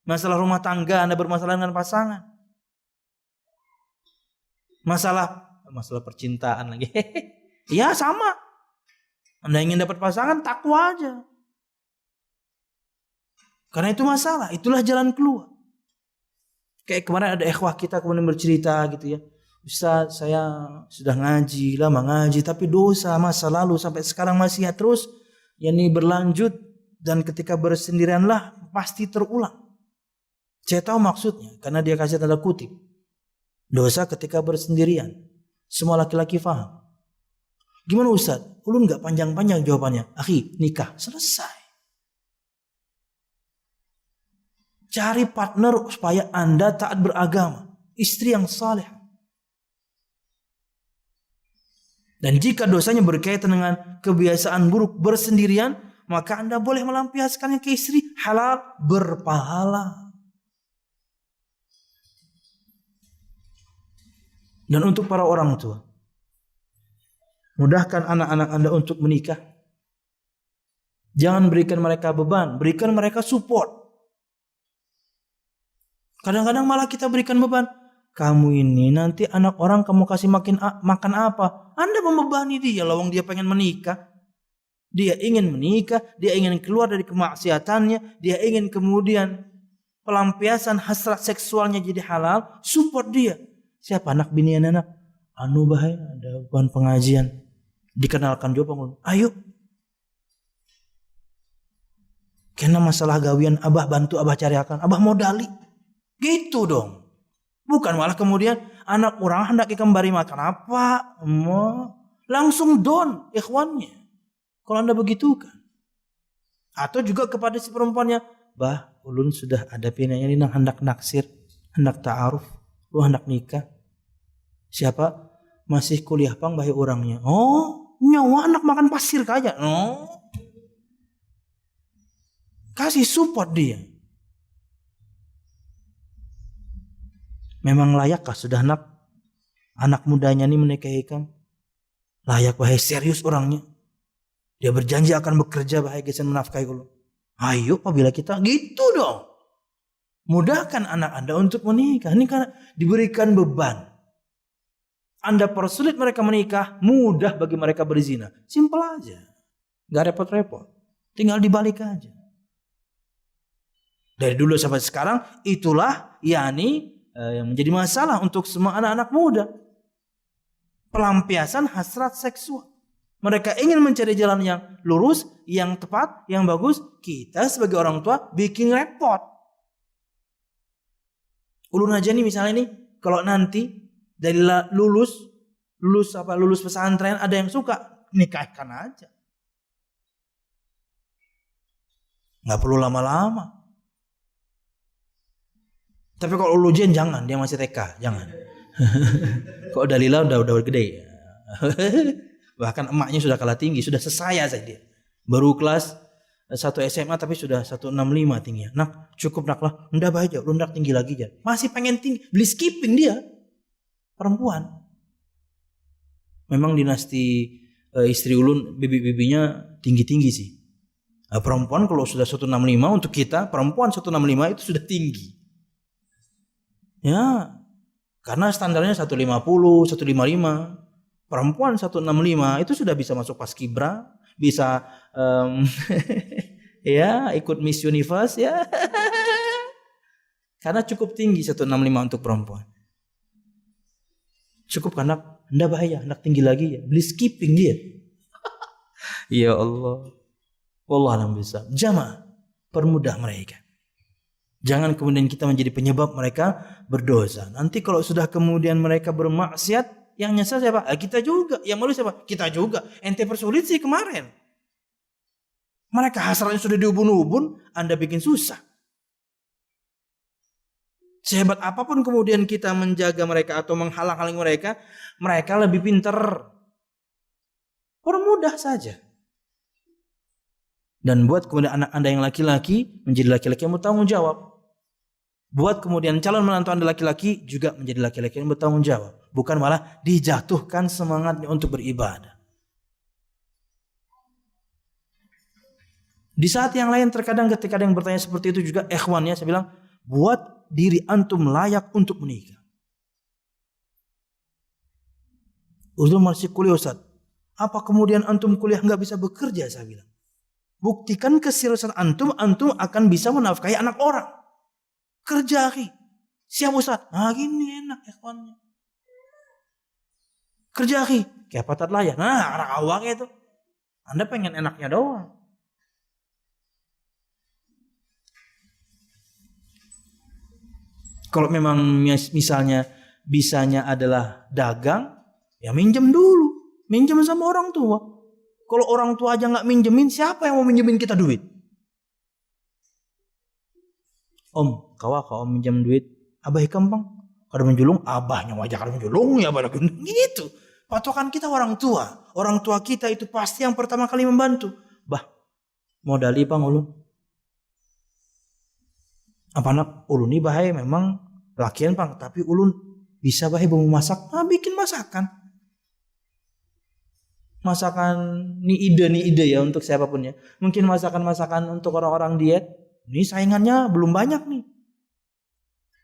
Masalah rumah tangga, Anda bermasalah dengan pasangan. Masalah percintaan lagi. Ya sama. Anda ingin dapat pasangan, takwa aja. Karena itu masalah, itulah jalan keluar. Kayak kemarin ada ikhwah kita kemudian bercerita gitu ya. Ustaz, saya sudah ngaji, lama ngaji, tapi dosa masa lalu sampai sekarang masih terus yakni berlanjut, dan ketika bersendirianlah pasti terulang. Saya tahu maksudnya karena dia kasih tanda kutip. Dosa ketika bersendirian. Semua laki-laki faham. Gimana Ustaz? Ulun gak panjang-panjang jawabannya. Akhi, nikah. Selesai. Cari partner supaya Anda taat beragama. Istri yang saleh. Dan jika dosanya berkaitan dengan kebiasaan buruk bersendirian, maka Anda boleh melampiaskannya ke istri, halal, berpahala. Dan untuk para orang tua, mudahkan anak-anak Anda untuk menikah. Jangan berikan mereka beban, berikan mereka support. Kadang-kadang malah kita berikan beban. Kamu ini nanti anak orang kamu kasih makan apa? Anda membebani dia, lawang dia pengen menikah. Dia ingin menikah, dia ingin keluar dari kemaksiatannya, dia ingin kemudian pelampiasan hasrat seksualnya jadi halal, support dia. Siapa anak bini anak? Anu bahaya, ada bahan pengajian. Dikenalkan juga pengen. Ayo. Karena masalah gawian abah bantu abah cariakan, abah modali. Gitu dong. Bukan malah kemudian anak orang hendak kembali makan apa? Langsung don ikhwannya. Kalau Anda begitu kan. Atau juga kepada si perempuannya, bah, ulun sudah ada pinanya ini nang hendak naksir, hendak ta'aruf, lu hendak nikah. Siapa? Masih kuliah pang bahi orangnya. Oh, nyawa anak makan pasir kaja. Oh. Kasih support dia. Memang layakkah sudah anak mudanya ini menikahi kamu? Layak bahaya serius orangnya. Dia berjanji akan bekerja bahaya gesan menafkahi kamu. Ayo apabila kita gitu dong. Mudahkan anak Anda untuk menikah. Ini karena diberikan beban. Anda persulit mereka menikah, mudah bagi mereka berzina. Simpel aja. Gak repot-repot. Tinggal dibalik aja. Dari dulu sampai sekarang itulah yakni yang menjadi masalah untuk semua anak-anak muda. Pelampiasan hasrat seksual. Mereka ingin mencari jalan yang lurus, yang tepat, yang bagus. Kita sebagai orang tua bikin repot. Ulun aja nih misalnya nih, kalau nanti dari lulus pesantren ada yang suka, nikahkan aja. Nggak perlu lama-lama. Tapi kalau ulujen jangan, dia masih TK, jangan. Kok Dalila udah gede. Bahkan emaknya sudah kalah tinggi, sudah sesaya saja dia. Baru kelas 1 SMA tapi sudah 165 tingginya. Nak, cukup nak lah. Ndak baik, lu ndak tinggi lagi aja. Masih pengen tinggi, beli skipping dia. perempuan. Memang dinasti istri ulun, bibi-bibinya tinggi-tinggi sih. Nah, perempuan kalau sudah 165 untuk kita, perempuan 165 itu sudah tinggi. Ya, karena standarnya 150, 155. Perempuan 165 itu sudah bisa masuk paskibra, bisa ya ikut Miss Universe ya. Karena cukup tinggi 165 untuk perempuan. Cukup karena Anda bahaya, anak tinggi lagi ya, beli skipping dia. Ya Allah. Wallahualam bisa. Jamaah, permudah mereka. Jangan kemudian kita menjadi penyebab mereka berdosa. Nanti kalau sudah kemudian mereka bermaksiat, yang nyesal siapa? Kita juga. Yang malu siapa? Kita juga. Ente persulit sih kemarin. Mereka hasratnya sudah diubun-ubun, Anda bikin susah. Sehebat apapun kemudian kita menjaga mereka atau menghalang-halangi mereka, mereka lebih pintar. Permudah saja. Dan buat kemudian anak Anda yang laki-laki menjadi laki-laki yang bertanggung jawab. Buat kemudian calon menantu Anda laki-laki juga menjadi laki-laki yang bertanggung jawab. Bukan malah dijatuhkan semangatnya untuk beribadah. Di saat yang lain terkadang ketika ada yang bertanya seperti itu juga, ikhwannya saya bilang, buat diri antum layak untuk menikah. Uzul masih kuliah Ustaz. Apa kemudian antum kuliah nggak bisa bekerja? Saya bilang. Buktikan keseriusan antum, antum akan bisa menafkahi anak orang. Kerja akhi. Siap Ustaz. Nah gini enak ikhwannya. Kerja akhi. Kayak patat layak. Nah anak awak itu. Anda pengen enaknya doang. Kalau memang misalnya bisanya adalah dagang, ya minjem dulu. Minjem sama orang tua. Kalau orang tua aja nggak minjemin, siapa yang mau minjemin kita duit? Om, kalau om minjem duit, abah ikam bang. Kada menjulung, abahnya wajah kada menjulung ya abah gitu. Patokan kita orang tua. Orang tua kita itu pasti yang pertama kali membantu. Bah, modali bang ulun. Apa nak ulun ini bahaya memang lakian bang, tapi ulun bisa bahaya mau masak. Nah, bikin masakan. Masakan ini ide ya untuk siapapun ya. Mungkin masakan-masakan untuk orang-orang diet. Ini saingannya belum banyak nih.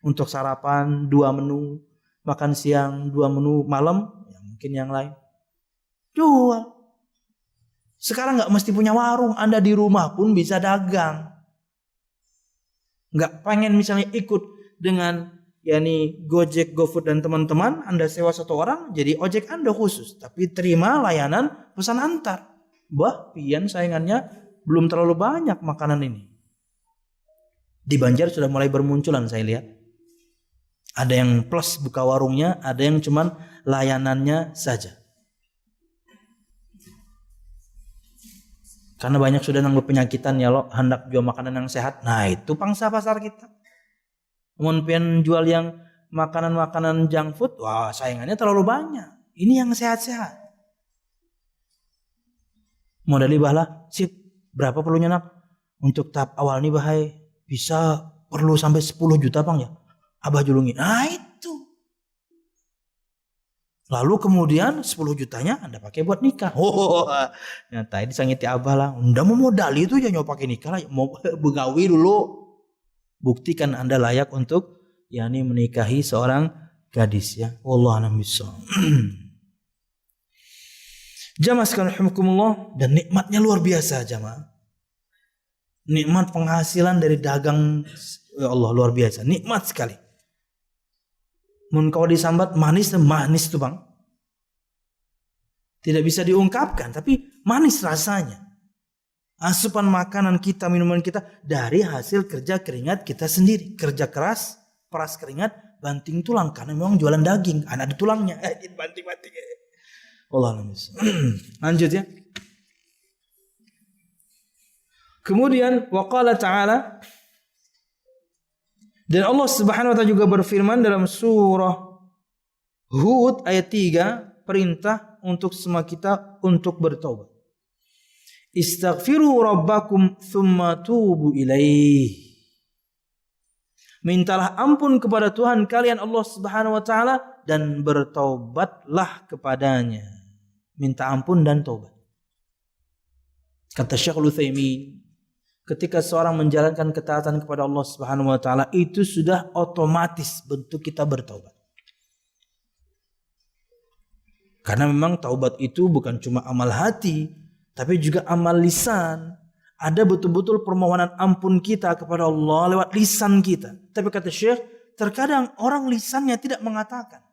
Untuk sarapan 2 menu, makan siang 2 menu, malam ya mungkin yang lain. Jual. Sekarang nggak mesti punya warung, Anda di rumah pun bisa dagang. Nggak pengen misalnya ikut dengan yakni Gojek, GoFood dan teman-teman, Anda sewa 1 orang jadi ojek Anda khusus, tapi terima layanan pesan antar. Bah, pian saingannya belum terlalu banyak makanan ini. Di Banjar sudah mulai bermunculan saya lihat. Ada yang plus buka warungnya, ada yang cuman layanannya saja. Karena banyak sudah nanggung penyakitan ya lo, hendak jual makanan yang sehat. Nah, itu pangsa pasar kita. Mau pengen jual yang makanan-makanan junk food, wah saingannya terlalu banyak. Ini yang sehat-sehat. Modali bahlah, sip, berapa perlunya nak? Untuk tahap awal nih bahaya, bisa perlu sampai 10 juta bang ya. Abah julungin, nah itu. Lalu kemudian 10 jutanya Anda pakai buat nikah. Oh, nyata ini sangiti abah lah. Anda mau modal itu ya nyoba pakai nikah lah, mau begawi dulu. Buktikan Anda layak untuk yakni menikahi seorang gadis ya. Wallahu a'lam bishawab. Jamaah sekalian rahimakumullah, dan nikmatnya luar biasa jamaah. Nikmat penghasilan dari dagang ya Allah luar biasa, nikmat sekali. Mun kalau disambat manis tuh bang. Tidak bisa diungkapkan tapi manis rasanya. Asupan makanan kita, minuman kita dari hasil kerja keringat kita sendiri. Kerja keras, peras keringat, banting tulang. Karena memang jualan daging, ada tulangnya. Banting-banting. Allah lanjut ya. Kemudian waqala ta'ala, dan Allah Subhanahu wa taala juga berfirman dalam surah Hud ayat 3, perintah untuk semua kita untuk bertobat. Istaghfiru rabbakum thumma tubu ilaih. Mintalah ampun kepada Tuhan kalian Allah Subhanahu wa taala dan bertaubatlah kepadanya. Minta ampun dan taubat. Kata Syekhul Utsaimin, ketika seorang menjalankan ketaatan kepada Allah Subhanahu wa taala, itu sudah otomatis bentuk kita bertaubat. Karena memang taubat itu bukan cuma amal hati, tapi juga amal lisan. Ada betul-betul permohonan ampun kita kepada Allah lewat lisan kita. Tapi kata Syekh, terkadang orang lisannya tidak mengatakan,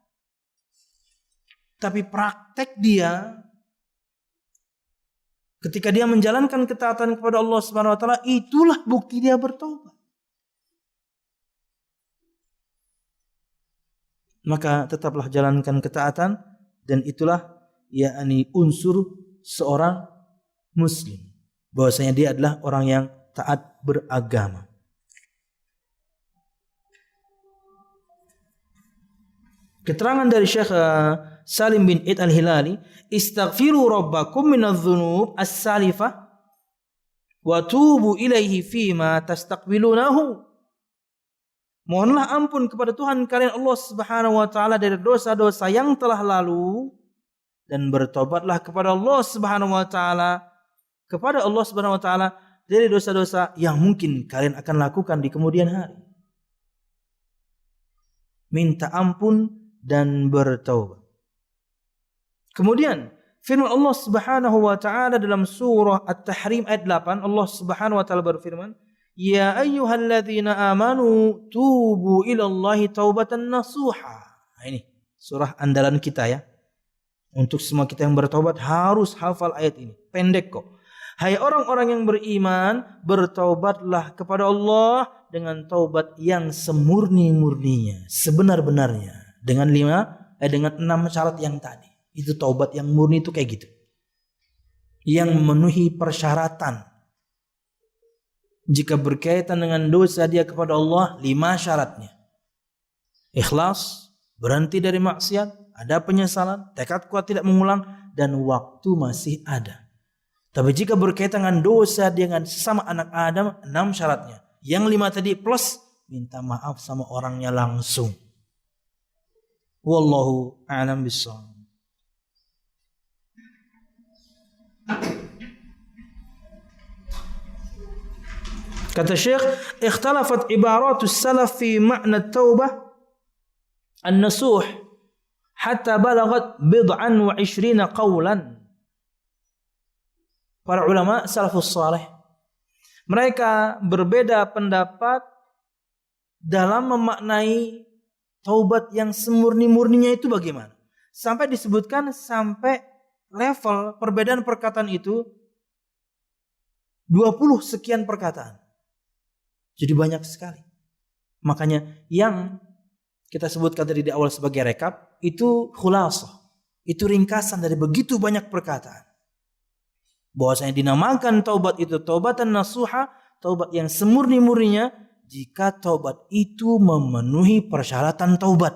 tapi praktek dia ketika dia menjalankan ketaatan kepada Allah Subhanahu wa taala, itulah bukti dia bertobat. Maka tetaplah jalankan ketaatan, dan itulah yakni unsur seorang muslim, bahwasanya dia adalah orang yang taat beragama. Keterangan dari Syekh Salim bin Id al-Hilali, istaghfiru rabbakum minadh-dhunub as-salifah wa tubu ilaihi fima tastaqbilunahu. Mohonlah ampun kepada Tuhan kalian Allah Subhanahu wa taala dari dosa-dosa yang telah lalu, dan bertobatlah kepada Allah Subhanahu wa taala dari dosa-dosa yang mungkin kalian akan lakukan di kemudian hari. Minta ampun dan bertaubat. Kemudian firman Allah Subhanahu wa taala dalam surah At-Tahrim ayat 8, Allah Subhanahu wa taala berfirman, ya ayyuhalladzina amanu tubu ilallahi taubatan nasuha. Nah, ini surah andalan kita ya. Untuk semua kita yang bertaubat harus hafal ayat ini. Pendek kok. Hai orang-orang yang beriman, bertaubatlah kepada Allah dengan taubat yang semurni-murninya, sebenar-benarnya. Dengan 6 syarat yang tadi. Itu taubat yang murni itu kayak gitu. Yang memenuhi persyaratan. Jika berkaitan dengan dosa dia kepada Allah, 5 syaratnya. Ikhlas, berhenti dari maksiat, ada penyesalan, tekad kuat tidak mengulang, dan waktu masih ada. Tapi jika berkaitan dengan dosa dengan sesama anak Adam, 6 syaratnya. Yang 5 tadi plus minta maaf sama orangnya langsung. Wallahu a'lam bishawab. Kata Syekh, ikhtalafat ibaratus salaf fi ma'na at-taubah an-nasuh hatta balagat bid'an wa 20 qawlan. Para ulama salafus salih, mereka berbeda pendapat dalam memaknai taubat yang semurni-murninya itu bagaimana. Sampai disebutkan sampai level perbedaan perkataan itu 20 sekian perkataan. Jadi banyak sekali. Makanya yang kita sebutkan tadi di awal sebagai rekap, itu khulasah. Itu ringkasan dari begitu banyak perkataan. Bahwasanya dinamakan taubat itu taubatan nasuha, taubat yang semurni-murninya, jika taubat itu memenuhi persyaratan taubat.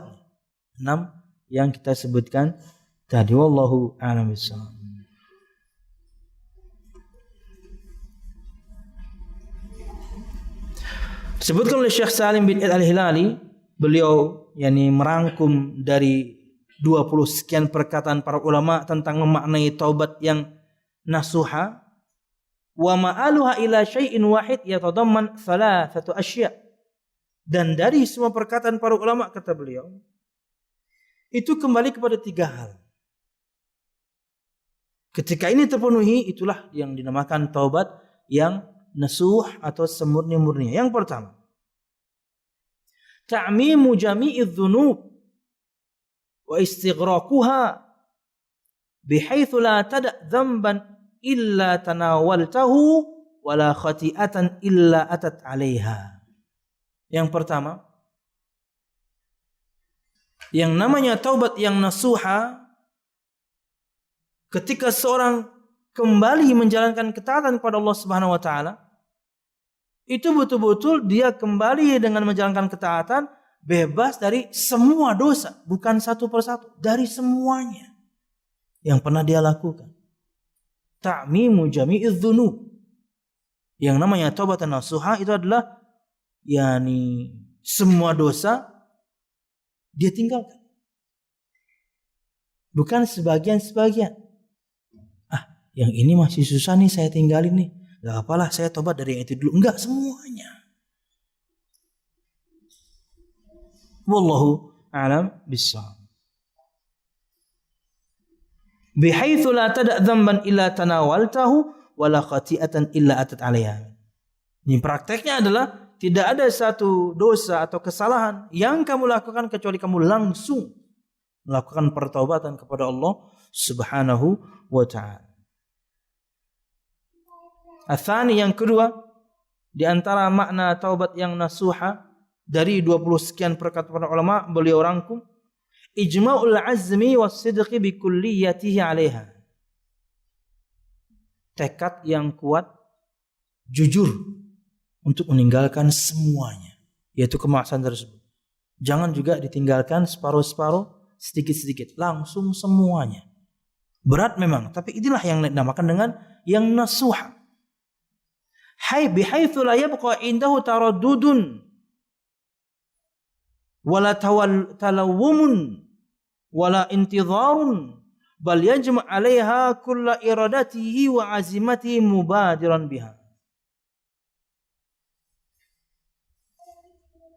6 yang kita sebutkan tadi. Wallahu a'lam bishawab. Disebutkan oleh Syekh Salim bin Id al-Hilali, beliau merangkum dari 20 sekian perkataan para ulama tentang memaknai taubat yang nasuha. Wa ma'aluha ila syai'in wahid yatadamman thalathatu asya'. Dan dari semua perkataan para ulama, kata beliau, itu kembali kepada 3 hal. Ketika ini terpenuhi, itulah yang dinamakan taubat yang nasuh atau semurni-murni. Yang pertama, ta'mimu jami'idz dzunub wa istighraquha bihaitsu la tada' dzamban illa tanawaltahu wa la khati'atan illa atat 'alaiha. Yang pertama, yang namanya taubat yang nasuha, ketika seorang kembali menjalankan ketaatan kepada Allah Subhanahu wa taala, itu betul-betul dia kembali dengan menjalankan ketaatan, bebas dari semua dosa, bukan satu persatu, dari semuanya yang pernah dia lakukan. Ta'mimu jami'idz dzunub. Yang namanya taubat nasuha itu adalah semua dosa dia tinggalkan. Bukan sebagian-sebagian. Yang ini masih susah nih saya tinggalin nih. Gak apalah saya tobat dari yang itu dulu. Enggak, semuanya. Wallahu a'lam bishawab. Bihaitsu la tada' dzamban illa tanawaltahu wala khati'atan illa atat 'alaiha. Ini prakteknya adalah tidak ada satu dosa atau kesalahan yang kamu lakukan kecuali kamu langsung melakukan pertaubatan kepada Allah Subhanahu wa ta'ala. Atsani, yang kedua, di antara makna taubat yang nasuha dari 20 sekian perkataan para ulama, beliau rangkum ijma'ul azmi was-sidqi bi kulliyatihi 'alaiha. Tekad yang kuat, jujur untuk meninggalkan semuanya, yaitu kemaksiatan tersebut. Jangan juga ditinggalkan separuh-separuh, sedikit-sedikit, langsung semuanya. Berat memang, tapi inilah yang dinamakan dengan yang nasuha. Bihaitsu la yabqa indahu taraddudun wala talawumun wala intidharun bal yajma' 'alaiha kulla iradatihi wa 'azimatihi mubadiran biha.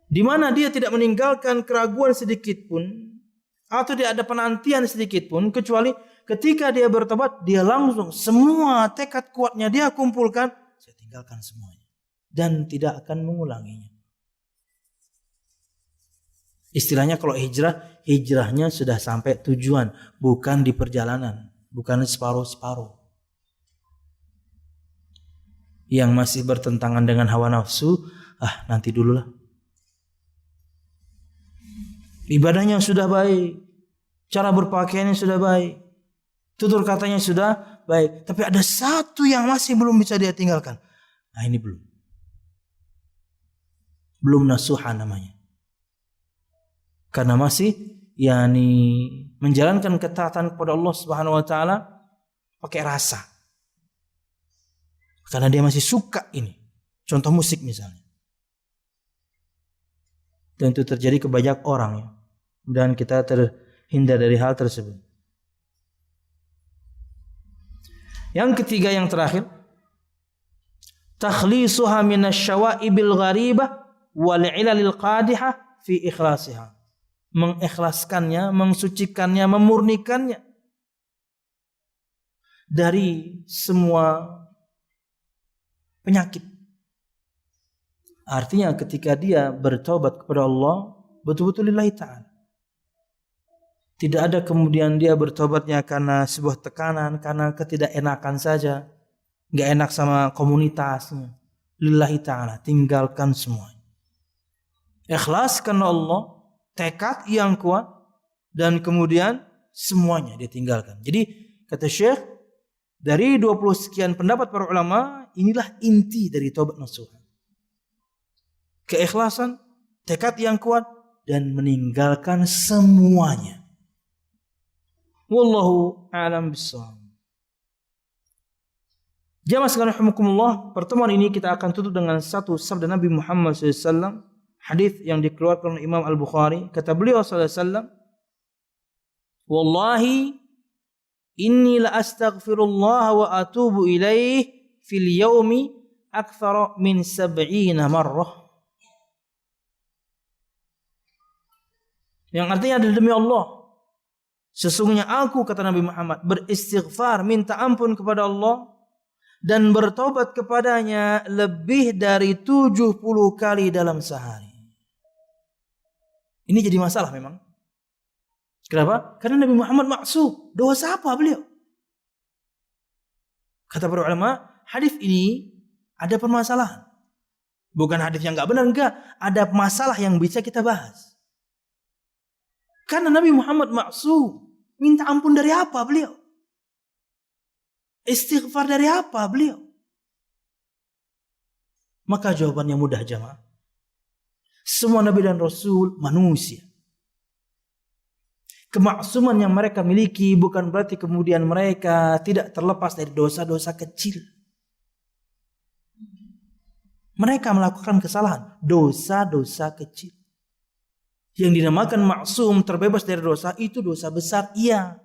Di mana dia tidak meninggalkan keraguan sedikit pun atau tidak ada penantian sedikit pun, kecuali ketika dia bertobat dia langsung semua tekad kuatnya dia kumpulkan, saya tinggalkan semuanya dan tidak akan mengulanginya. Istilahnya kalau hijrahnya sudah sampai tujuan, bukan di perjalanan, bukan separuh-separuh. Yang masih bertentangan dengan hawa nafsu, nanti dululah. Ibadahnya sudah baik, cara berpakaiannya sudah baik, tutur katanya sudah baik, tapi ada satu yang masih belum bisa dia tinggalkan. Ini belum nasuha namanya. Karena masih menjalankan ketaatan kepada Allah Subhanahu wa taala pakai rasa. Karena dia masih suka ini. Contoh musik misalnya. Dan itu terjadi ke banyak orang ya. Dan kita terhindar dari hal tersebut. Yang ketiga, yang terakhir, takhlisuha minasy-syawaibil gharibah wal 'ilalil qadihah fi ikhlasiha. Mengikhlaskannya, mensucikannya, memurnikannya dari semua penyakit. Artinya ketika dia bertobat kepada Allah betul-betul lillahi ta'ala. Tidak ada kemudian dia bertobatnya karena sebuah tekanan, karena ketidakenakan saja. Gak enak sama komunitasnya. Lillahi ta'ala, tinggalkan semuanya. Ikhlas karena Allah, tekad yang kuat, dan kemudian semuanya dia tinggalkan. Jadi kata Syekh, dari 20 sekian pendapat para ulama, inilah inti dari taubat nasuha. Keikhlasan, tekad yang kuat, dan meninggalkan semuanya. Wallahu a'lam bishawab. Jamaah sekalian rahimakumullah, pertemuan ini kita akan tutup dengan satu sabda Nabi Muhammad SAW, hadis yang dikeluarkan oleh Imam Al-Bukhari. Kata beliau sallallahu alaihi wasallam, "Wallahi inni la astaghfirullah wa atubu ilaih fil yaumi aktsara min 70 marrah." Yang artinya adalah, demi Allah, sesungguhnya aku, kata Nabi Muhammad, beristighfar, minta ampun kepada Allah dan bertobat kepadanya lebih dari 70 kali dalam sehari. Ini jadi masalah memang. Kenapa? Karena Nabi Muhammad maksum. Dosa apa beliau? Kata para ulama, hadis ini ada permasalahan. Bukan hadis yang enggak benar, enggak. Ada masalah yang bisa kita bahas. Karena Nabi Muhammad maksum. Minta ampun dari apa beliau? Istighfar dari apa beliau? Maka jawabannya mudah, jemaah. Semua Nabi dan Rasul manusia. Kemaksuman yang mereka miliki bukan berarti kemudian mereka tidak terlepas dari dosa-dosa kecil. Mereka melakukan kesalahan, dosa-dosa kecil. Yang dinamakan maksum, terbebas dari dosa, itu dosa besar, iya.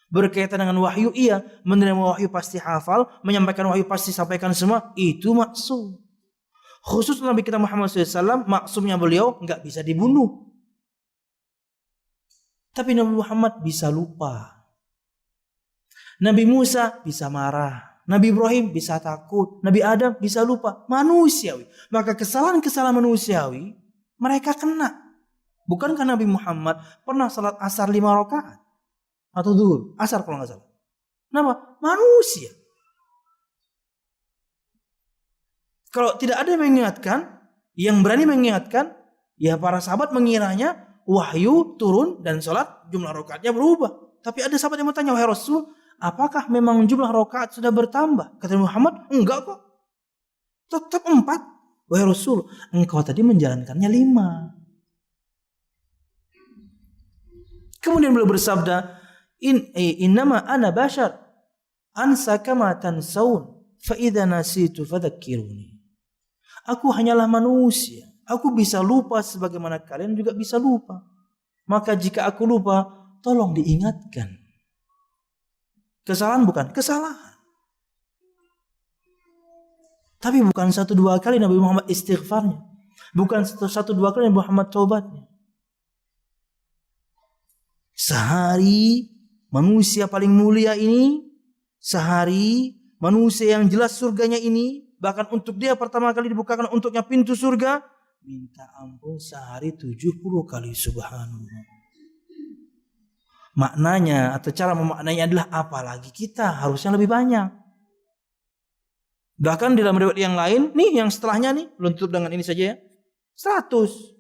Berkaitan dengan wahyu, iya. Menerima wahyu pasti hafal, menyampaikan wahyu pasti sampaikan semua. Itu maksum. Khusus Nabi kita Muhammad SAW, maksumnya beliau nggak bisa dibunuh. Tapi Nabi Muhammad bisa lupa. Nabi Musa bisa marah. Nabi Ibrahim bisa takut. Nabi Adam bisa lupa. Manusiawi. Maka kesalahan-kesalahan manusiawi mereka kena. Bukankah Nabi Muhammad pernah salat asar 5 rakaat? Atau zuhur? Asar kalau nggak salah. Kenapa? Manusia. Kalau tidak ada yang mengingatkan, yang berani mengingatkan, ya para sahabat mengiranya wahyu turun dan sholat jumlah rakaatnya berubah. Tapi ada sahabat yang bertanya, wahai Rasul, apakah memang jumlah rakaat sudah bertambah? Kata Muhammad, enggak kok. Tetap 4. Wahai Rasul, engkau tadi menjalankannya 5. Kemudian beliau bersabda, innama ana bashar ansa kama tansaun fa idza nasitu fadzakkiruni. Aku hanyalah manusia. Aku bisa lupa sebagaimana kalian juga bisa lupa. Maka jika aku lupa, tolong diingatkan. Kesalahan bukan? Kesalahan. Tapi bukan 1-2 kali Nabi Muhammad istighfarnya. Bukan 1-2 kali Nabi Muhammad taubatnya. Sehari manusia paling mulia ini, sehari manusia yang jelas surganya ini, bahkan untuk dia pertama kali dibukakan untuknya pintu surga, minta ampun sehari 70 kali subhanallah. Maknanya atau cara memaknainya adalah apalagi kita harusnya lebih banyak. Bahkan di dalam riwayat yang lain, nih yang setelahnya nih, belum tutup dengan ini saja ya. 100.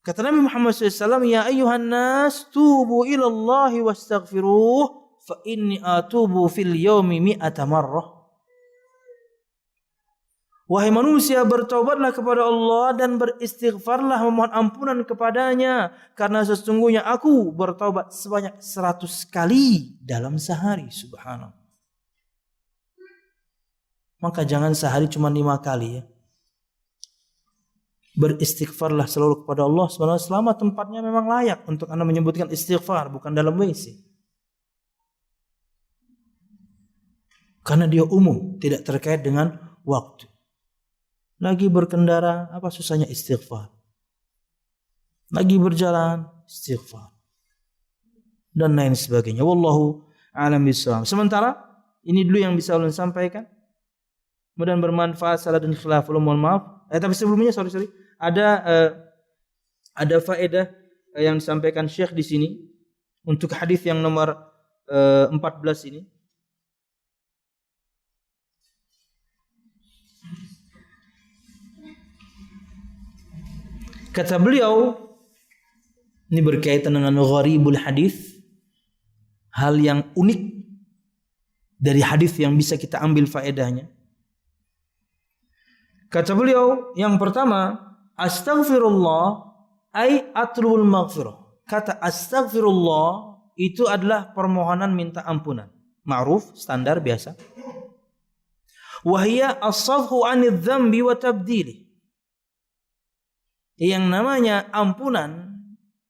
Kata Nabi Muhammad SAW, ya ayyuhan nas tubu ilallahi wastaghfiruh fa inni atubu fil yawmi 100 marrah. Wahai manusia, bertaubatlah kepada Allah dan beristighfarlah memohon ampunan kepadanya. Karena sesungguhnya aku bertaubat sebanyak 100 kali dalam sehari. Subhanallah. Maka jangan sehari cuma 5 kali ya. Beristighfarlah selalu kepada Allah SWT selama tempatnya memang layak untuk Anda menyebutkan istighfar, bukan dalam WC. Karena dia umum, tidak terkait dengan waktu. Lagi berkendara, apa susahnya istighfar. Lagi berjalan, istighfar. Dan lain sebagainya. Wallahu a'lam bishawab. Sementara, ini dulu yang bisa ulun sampaikan. Mudah-mudahan bermanfaat, salah dan khilaf. Mohon maaf. Tapi sebelumnya, sorry. Ada faedah yang disampaikan Syekh di sini. Untuk hadis yang nomor 14 ini. Kata beliau, ini berkaitan dengan gharibul hadis, hal yang unik dari hadis yang bisa kita ambil faedahnya. Kata beliau, yang pertama, astaghfirullah ay atlubul maghfirah. Kata astaghfirullah itu adalah permohonan minta ampunan. Ma'ruf, standar biasa. Wahia as-safhu 'anil dzambi wa tabdilih. Yang namanya ampunan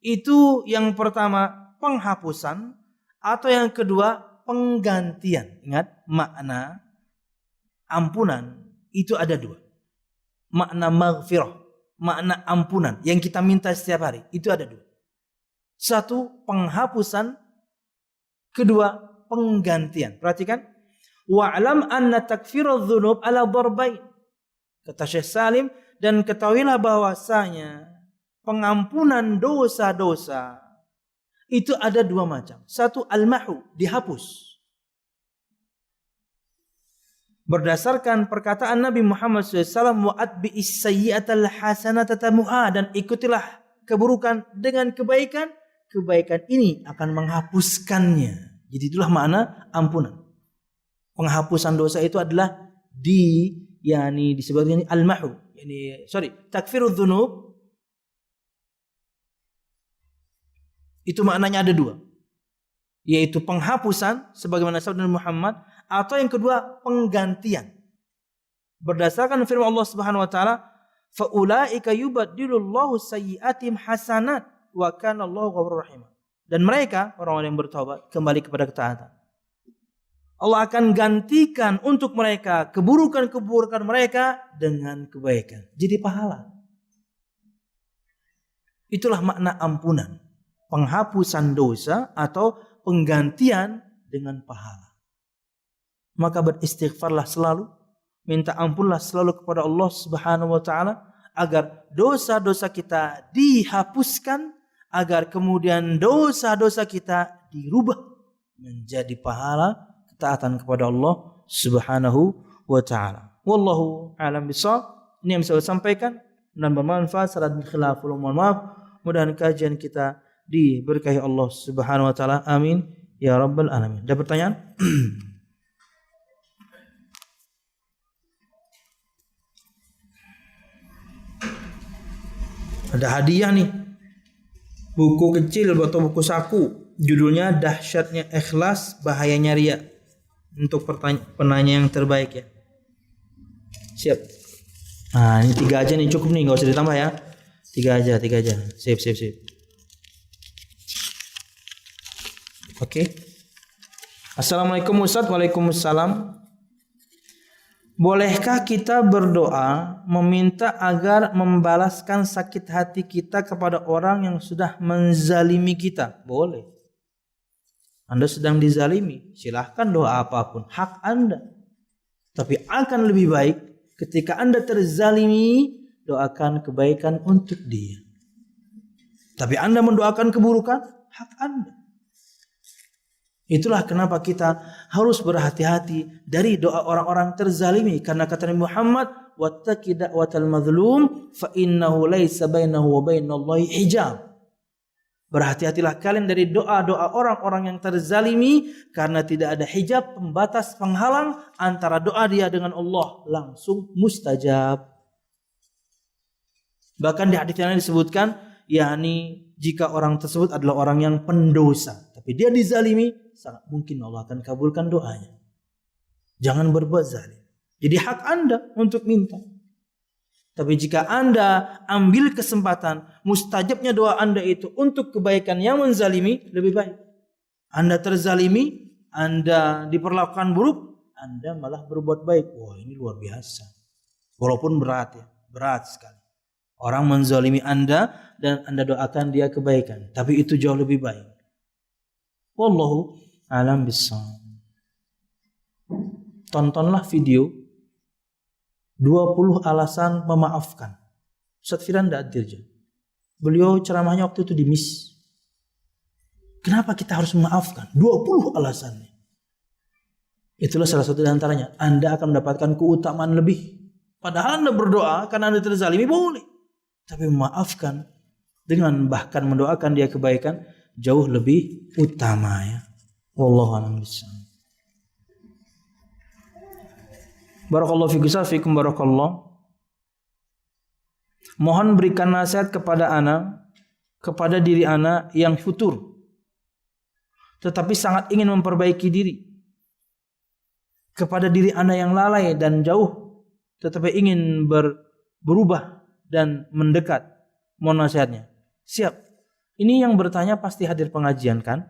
itu yang pertama penghapusan atau yang kedua penggantian. Ingat, makna ampunan itu ada 2. Makna maghfirah, makna ampunan yang kita minta setiap hari itu ada 2. 1 penghapusan, kedua penggantian. Perhatikan, wa'lam anna takfiradz dzunub ala darbain. Kata Syekh Salim, dan ketahuilah bahwasanya pengampunan dosa-dosa itu ada 2 macam. 1 al-mahu, dihapus. Berdasarkan perkataan Nabi Muhammad SAW, wa'atbi'is sayyi'atal hasanata tamuha, dan ikutilah keburukan dengan kebaikan. Kebaikan ini akan menghapuskannya. Jadi itulah makna ampunan. Penghapusan dosa itu adalah disebutkan al-mahu. Takfirudz dzunub itu maknanya ada 2, yaitu penghapusan sebagaimana sabda Muhammad, atau yang kedua penggantian. Berdasarkan firman Allah Subhanahu wa taala, fa ulaika yubaddilullahu sayyi'atihim hasanat wa kana Allahu ghafurur rahim. Dan mereka, orang-orang yang bertaubat, kembali kepada ketaatan. Allah akan gantikan untuk mereka keburukan-keburukan mereka dengan kebaikan. Jadi pahala. Itulah makna ampunan. Penghapusan dosa atau penggantian dengan pahala. Maka beristighfarlah selalu. Minta ampunlah selalu kepada Allah Subhanahu wa ta'ala. Agar dosa-dosa kita dihapuskan. Agar kemudian dosa-dosa kita dirubah menjadi pahala ketaatan kepada Allah Subhanahu wa ta'ala. Wallahu a'lam bishawab. Ini yang bisa saya sampaikan dan bermanfaat. Salat bil khilaf, mohon maaf. Mudah-mudahan kajian kita diberkahi Allah Subhanahu wa ta'ala. Amin ya rabbal alamin. Ada pertanyaan? Ada hadiah nih. Buku kecil atau buku saku. Judulnya Dahsyatnya Ikhlas, Bahayanya Riya. Untuk penanya yang terbaik ya. Siap. Nah ini 3 aja nih, cukup nih, gak usah ditambah ya. 3 aja. Sip. Oke. Assalamualaikum Ustaz. Waalaikumsalam. Bolehkah kita berdoa meminta agar membalaskan sakit hati kita kepada orang yang sudah menzalimi kita? Boleh. Anda sedang dizalimi, silahkan doa apapun, hak Anda. Tapi akan lebih baik ketika Anda terzalimi, doakan kebaikan untuk dia. Tapi Anda mendoakan keburukan, hak Anda. Itulah kenapa kita harus berhati-hati dari doa orang-orang terzalimi. Karena kata Nabi Muhammad, wattaqi da'watal mazlum fa innahu laisa bainahu wa bainallahi hijab. Berhati-hatilah kalian dari doa-doa orang-orang yang terzalimi, karena tidak ada hijab, pembatas, penghalang antara doa dia dengan Allah, langsung mustajab. Bahkan di hadis yang lain disebutkan, yakni jika orang tersebut adalah orang yang pendosa, tapi dia dizalimi, sangat mungkin Allah akan kabulkan doanya. Jangan berbuat zalim. Jadi hak Anda untuk minta. Tapi jika Anda ambil kesempatan, mustajabnya doa Anda itu untuk kebaikan yang menzalimi, lebih baik. Anda terzalimi, Anda diperlakukan buruk, Anda malah berbuat baik. Wah, ini luar biasa. Walaupun berat ya, berat sekali. Orang menzalimi Anda dan Anda doakan dia kebaikan. Tapi itu jauh lebih baik. Wallahu a'lam bishawab. Tontonlah video 20 alasan memaafkan. Ustaz Firanda Ad-Dirja. Beliau ceramahnya waktu itu di MIS. Kenapa kita harus memaafkan? 20 alasannya. Itulah salah satu di antaranya. Anda akan mendapatkan keutamaan lebih. Padahal Anda berdoa karena Anda terzalimi, boleh. Tapi memaafkan dengan bahkan mendoakan dia kebaikan jauh lebih utama ya. Wallahu a'lam bishawab. Barakallahu fikum barakallah. Mohon berikan nasihat kepada kepada diri ana yang futur, tetapi sangat ingin memperbaiki diri. Kepada diri ana yang lalai dan jauh, tetapi ingin berubah dan mendekat. Mohon nasihatnya. Siap. Ini yang bertanya pasti hadir pengajian kan?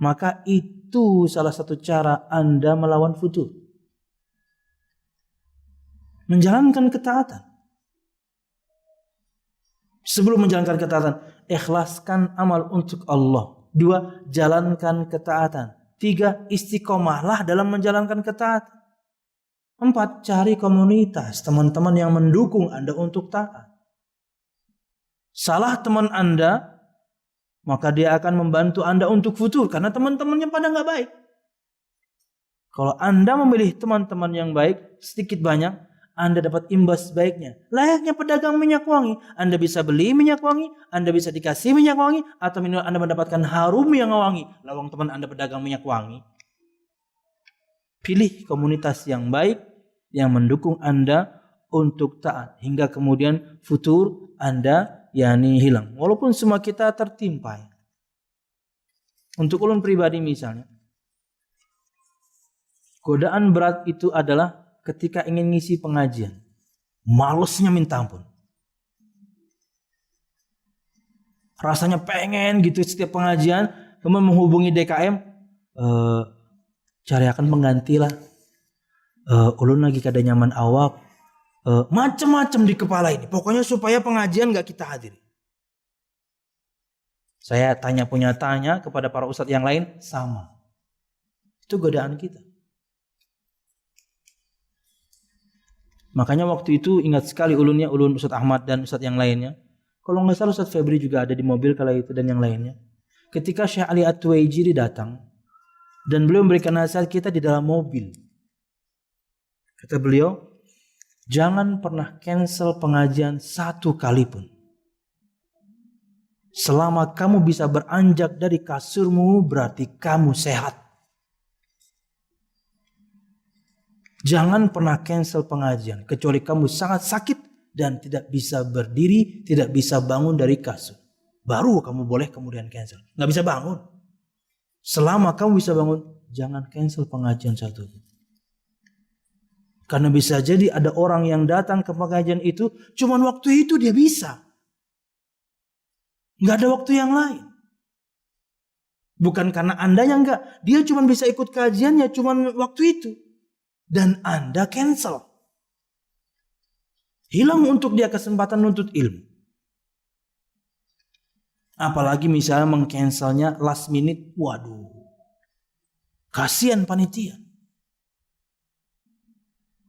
Maka itu salah satu cara Anda melawan futur. Menjalankan ketaatan. Sebelum menjalankan ketaatan, ikhlaskan amal untuk Allah. 2, jalankan ketaatan. 3, istiqomahlah dalam menjalankan ketaatan. 4, cari komunitas, teman-teman yang mendukung Anda untuk taat. Salah teman Anda, maka dia akan membantu Anda untuk futur, karena teman-temannya pada nggak baik. Kalau Anda memilih teman-teman yang baik, sedikit banyak, Anda dapat imbas baiknya. Layaknya pedagang minyak wangi. Anda bisa beli minyak wangi, Anda bisa dikasih minyak wangi, atau Anda mendapatkan harum yang wangi. Lawang teman Anda pedagang minyak wangi. Pilih komunitas yang baik, yang mendukung Anda untuk taat. Hingga kemudian futur Anda hilang. Walaupun semua kita tertimpa. Untuk ulun pribadi misalnya, godaan berat itu adalah ketika ingin ngisi pengajian, malesnya minta ampun. Rasanya pengen gitu setiap pengajian, kemudian menghubungi DKM, cariakan pengganti lah. Ulun lagi kada nyaman awak, macam-macam di kepala ini. Pokoknya supaya pengajian gak kita hadiri. Saya tanya kepada para ustadz yang lain, sama. Itu godaan kita. Makanya waktu itu ingat sekali ulun Ustadz Ahmad dan Ustadz yang lainnya. Kalau nggak salah Ustadz Febri juga ada di mobil kala itu dan yang lainnya. Ketika Syekh Ali At-Tuwaijiri datang dan beliau memberikan nasihat kita di dalam mobil. Kata beliau, jangan pernah cancel pengajian satu kali pun. Selama kamu bisa beranjak dari kasurmu berarti kamu sehat. Jangan pernah cancel pengajian kecuali kamu sangat sakit dan tidak bisa berdiri, tidak bisa bangun dari kasur. Baru kamu boleh kemudian cancel. Nggak bisa bangun. Selama kamu bisa bangun, jangan cancel pengajian satu. Karena bisa jadi ada orang yang datang ke pengajian itu cuman waktu itu dia bisa. Nggak ada waktu yang lain. Bukan karena Andanya enggak, dia cuma bisa ikut kajiannya cuman waktu itu. Dan Anda cancel. Hilang untuk dia kesempatan nuntut ilmu. Apalagi misalnya mengcancelnya last minute. Waduh. Kasihan panitia.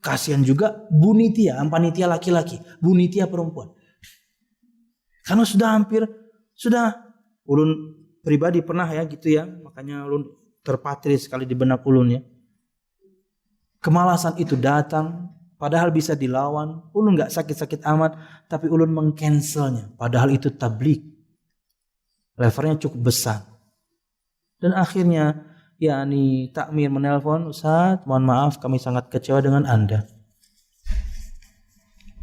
Kasihan juga bunitia. Panitia laki-laki. Bunitia perempuan. Karena sudah ulun pribadi pernah ya gitu ya. Makanya ulun terpatri sekali di benak ulun ya. Kemalasan itu datang, padahal bisa dilawan. Ulun gak sakit-sakit amat, tapi ulun mengcancelnya. Padahal itu tablik. Levelnya cukup besar. Dan akhirnya, takmir menelpon, Ustaz, mohon maaf kami sangat kecewa dengan Anda.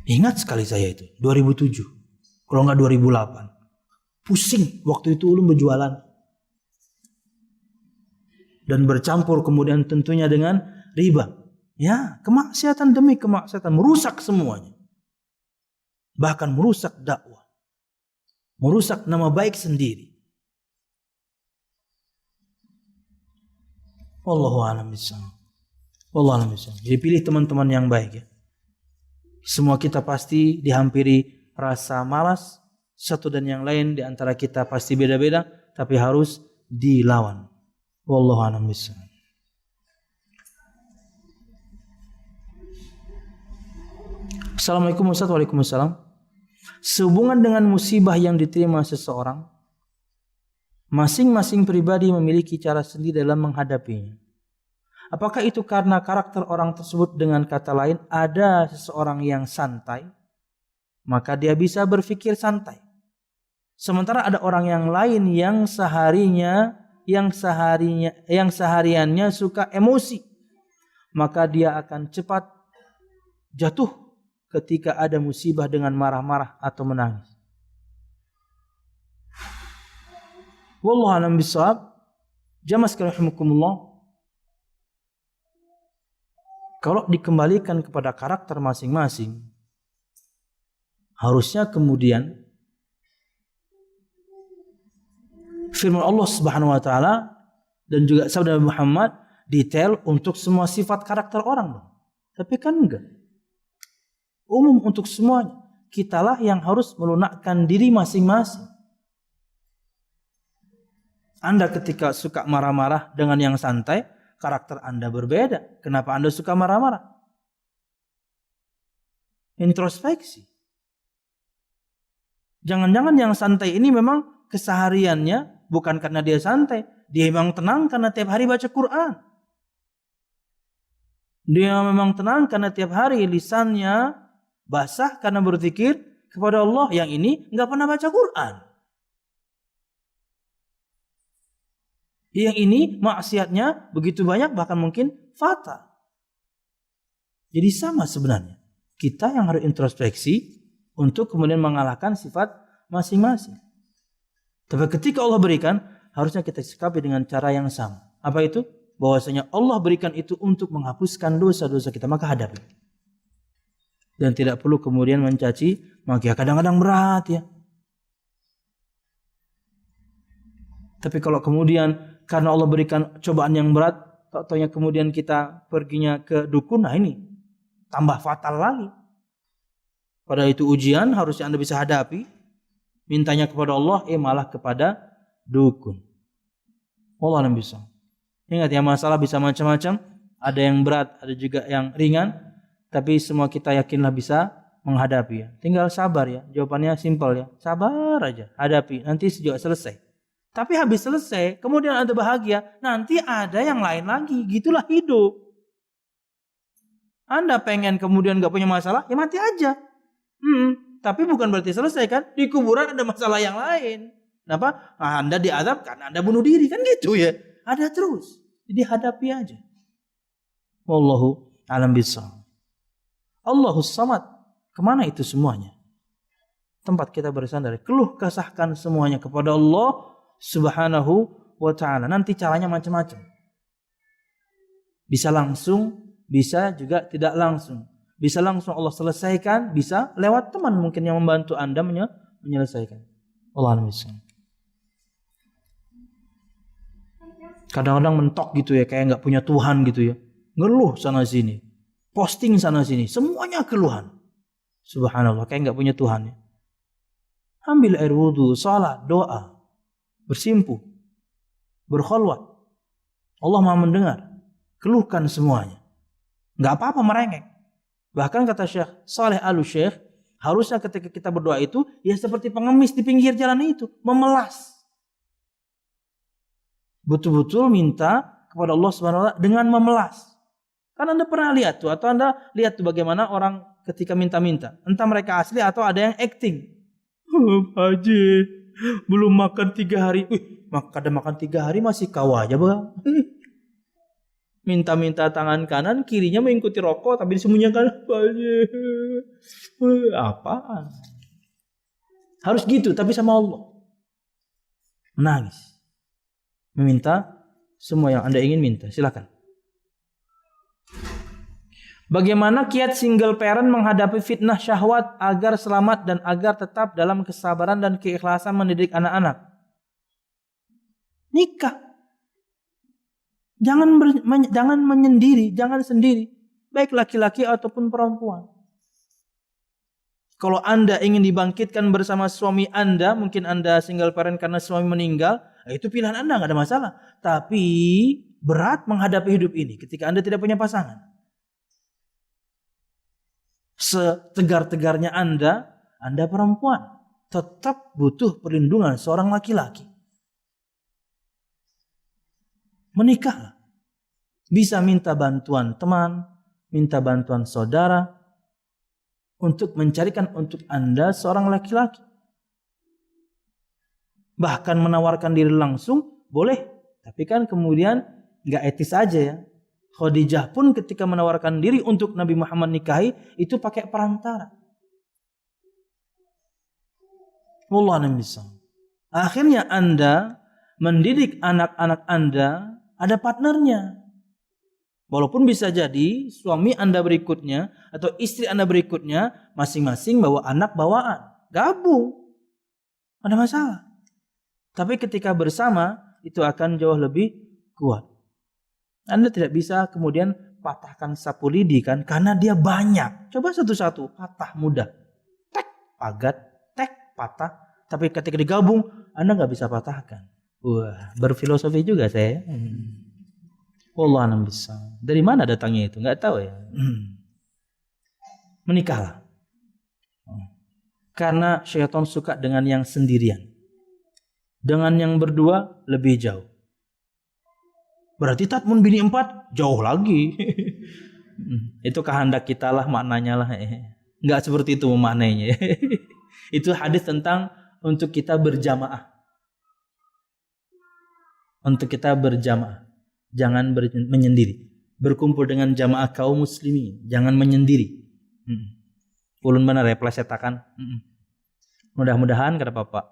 Ingat sekali saya itu, 2007. Kalau gak 2008. Pusing, waktu itu ulun berjualan. Dan bercampur kemudian tentunya dengan riba. Ya, kemaksiatan demi kemaksiatan merusak semuanya. Bahkan merusak dakwah. Merusak nama baik sendiri. Wallahu a'lam bishawab. Wallahu a'lam bishawab. Jadi pilih teman-teman yang baik ya. Semua kita pasti dihampiri rasa malas. Satu dan yang lain di antara kita pasti beda-beda, tapi harus dilawan. Wallahu a'lam bishawab. Assalamualaikum Ustaz. Waalaikumsalam. Sehubungan dengan musibah yang diterima seseorang, masing-masing pribadi memiliki cara sendiri dalam menghadapinya. Apakah itu karena karakter orang tersebut, dengan kata lain, ada seseorang yang santai, maka dia bisa berpikir santai. Sementara ada orang yang lain yang sehariannya suka emosi, maka dia akan cepat jatuh ketika ada musibah dengan marah-marah atau menangis. Wallahu a'lam bishawab. Jamaah sekalian rahimakumullah. Kalau dikembalikan kepada karakter masing-masing, harusnya kemudian firman Allah Subhanahu wa taala dan juga sabda Muhammad detail untuk semua sifat karakter orang. Tapi kan enggak. Umum untuk semuanya. Kitalah yang harus melunakkan diri masing-masing. Anda ketika suka marah-marah dengan yang santai, karakter Anda berbeda. Kenapa Anda suka marah-marah? Introspeksi. Jangan-jangan yang santai ini memang kesehariannya bukan karena dia santai. Dia memang tenang karena tiap hari baca Quran. Dia memang tenang karena tiap hari lisannya basah karena berzikir kepada Allah. Yang ini nggak pernah baca Quran. Yang ini maksiatnya begitu banyak, bahkan mungkin fatal. Jadi sama sebenarnya. Kita yang harus introspeksi untuk kemudian mengalahkan sifat masing-masing. Tapi ketika Allah berikan, harusnya kita sikapi dengan cara yang sama. Apa itu? Bahwasanya Allah berikan itu untuk menghapuskan dosa-dosa kita, maka hadapi. Dan tidak perlu kemudian mencaci maki. Kadang-kadang berat ya. Tapi kalau kemudian karena Allah berikan cobaan yang berat, taunya kemudian kita perginya ke dukun, nah ini tambah fatal lagi. Padahal itu ujian harusnya Anda bisa hadapi. Mintanya kepada Allah, malah kepada dukun. Allah yang bisa. Ingat ya, masalah bisa macam-macam. Ada yang berat, ada juga yang ringan. Tapi semua kita yakinlah bisa menghadapi ya. Tinggal sabar ya. Jawabannya simpel ya. Sabar aja, hadapi. Nanti juga selesai. Tapi habis selesai, kemudian Anda bahagia, nanti ada yang lain lagi. Gitulah hidup. Anda pengen kemudian gak punya masalah, ya mati aja. Tapi bukan berarti selesai kan? Di kuburan ada masalah yang lain. Kenapa? Anda diazab karena Anda bunuh diri. Kan gitu ya. Ada terus. Jadi hadapi aja. Wallahu a'lam bishawab. Allahus samad. Kemana itu semuanya? Tempat kita bersandar. Keluh kesahkan semuanya kepada Allah Subhanahu wa ta'ala. Nanti caranya macam-macam. Bisa langsung, bisa juga tidak langsung. Bisa langsung Allah selesaikan, bisa lewat teman mungkin yang membantu Anda menyelesaikan. Allah a'lam. Kadang-kadang mentok gitu ya, kayak nggak punya Tuhan gitu ya. Ngeluh sana sini, posting sana sini, semuanya keluhan. Subhanallah, kayak nggak punya Tuhan ya. Ambil air wudhu, salat, doa, bersimpuh, berkholwat. Allah Maha mendengar. Keluhkan semuanya. Nggak apa-apa merengek. Bahkan kata Syekh Saleh Al-Syekh, harusnya ketika kita berdoa itu ya seperti pengemis di pinggir jalan itu, memelas. Betul-betul minta kepada Allah Subhanahu wa ta'ala dengan memelas. Kan Anda pernah lihat tuh, atau Anda lihat tuh bagaimana orang ketika minta-minta. Entah mereka asli atau ada yang acting. Haji, belum makan 3 hari. Kadang makan 3 hari masih kau aja bang. Minta-minta tangan kanan, kirinya mengikuti rokok tapi disembunyikan. Apaan? Harus gitu, tapi sama Allah. Menangis. Meminta semua yang Anda ingin minta. Silakan. Bagaimana kiat single parent menghadapi fitnah syahwat agar selamat dan agar tetap dalam kesabaran dan keikhlasan mendidik anak-anak? Nikah. Jangan menyendiri, jangan sendiri. Baik laki-laki ataupun perempuan. Kalau Anda ingin dibangkitkan bersama suami Anda, mungkin Anda single parent karena suami meninggal, itu pilihan Anda, nggak ada masalah. Tapi berat menghadapi hidup ini ketika Anda tidak punya pasangan. Setegar-tegarnya Anda perempuan, tetap butuh perlindungan seorang laki-laki. Menikahlah. Bisa minta bantuan teman, minta bantuan saudara, untuk mencarikan untuk Anda seorang laki-laki. Bahkan menawarkan diri langsung, boleh. Tapi kan kemudian gak etis aja ya. Khadijah pun ketika menawarkan diri untuk Nabi Muhammad nikahi, itu pakai perantara. Wallahu a'lam bishawab. Akhirnya Anda mendidik anak-anak Anda, ada partnernya. Walaupun bisa jadi suami Anda berikutnya atau istri Anda berikutnya masing-masing bawa anak bawaan. Gabung. Ada masalah. Tapi ketika bersama itu akan jauh lebih kuat. Anda tidak bisa kemudian patahkan sapu lidi kan, karena dia banyak. Coba satu-satu, patah mudah. Tek, pagat, tek, patah. Tapi ketika digabung, Anda nggak bisa patahkan. Wah, berfilosofi juga saya. Wallahu a'lam bishawab. Dari mana datangnya itu? Nggak tahu ya. Menikahlah. Karena syaitan suka dengan yang sendirian. Dengan yang berdua lebih jauh. Berarti tatmun bini 4 jauh lagi. Itu kehendak kita lah maknanya lah. Enggak seperti itu maknanya. Itu hadis tentang untuk kita berjamaah. Untuk kita berjamaah. Jangan menyendiri. Berkumpul dengan jamaah kaum muslimin. Jangan menyendiri. Ulun benar ya plesetan. Mudah-mudahan kata Bapak.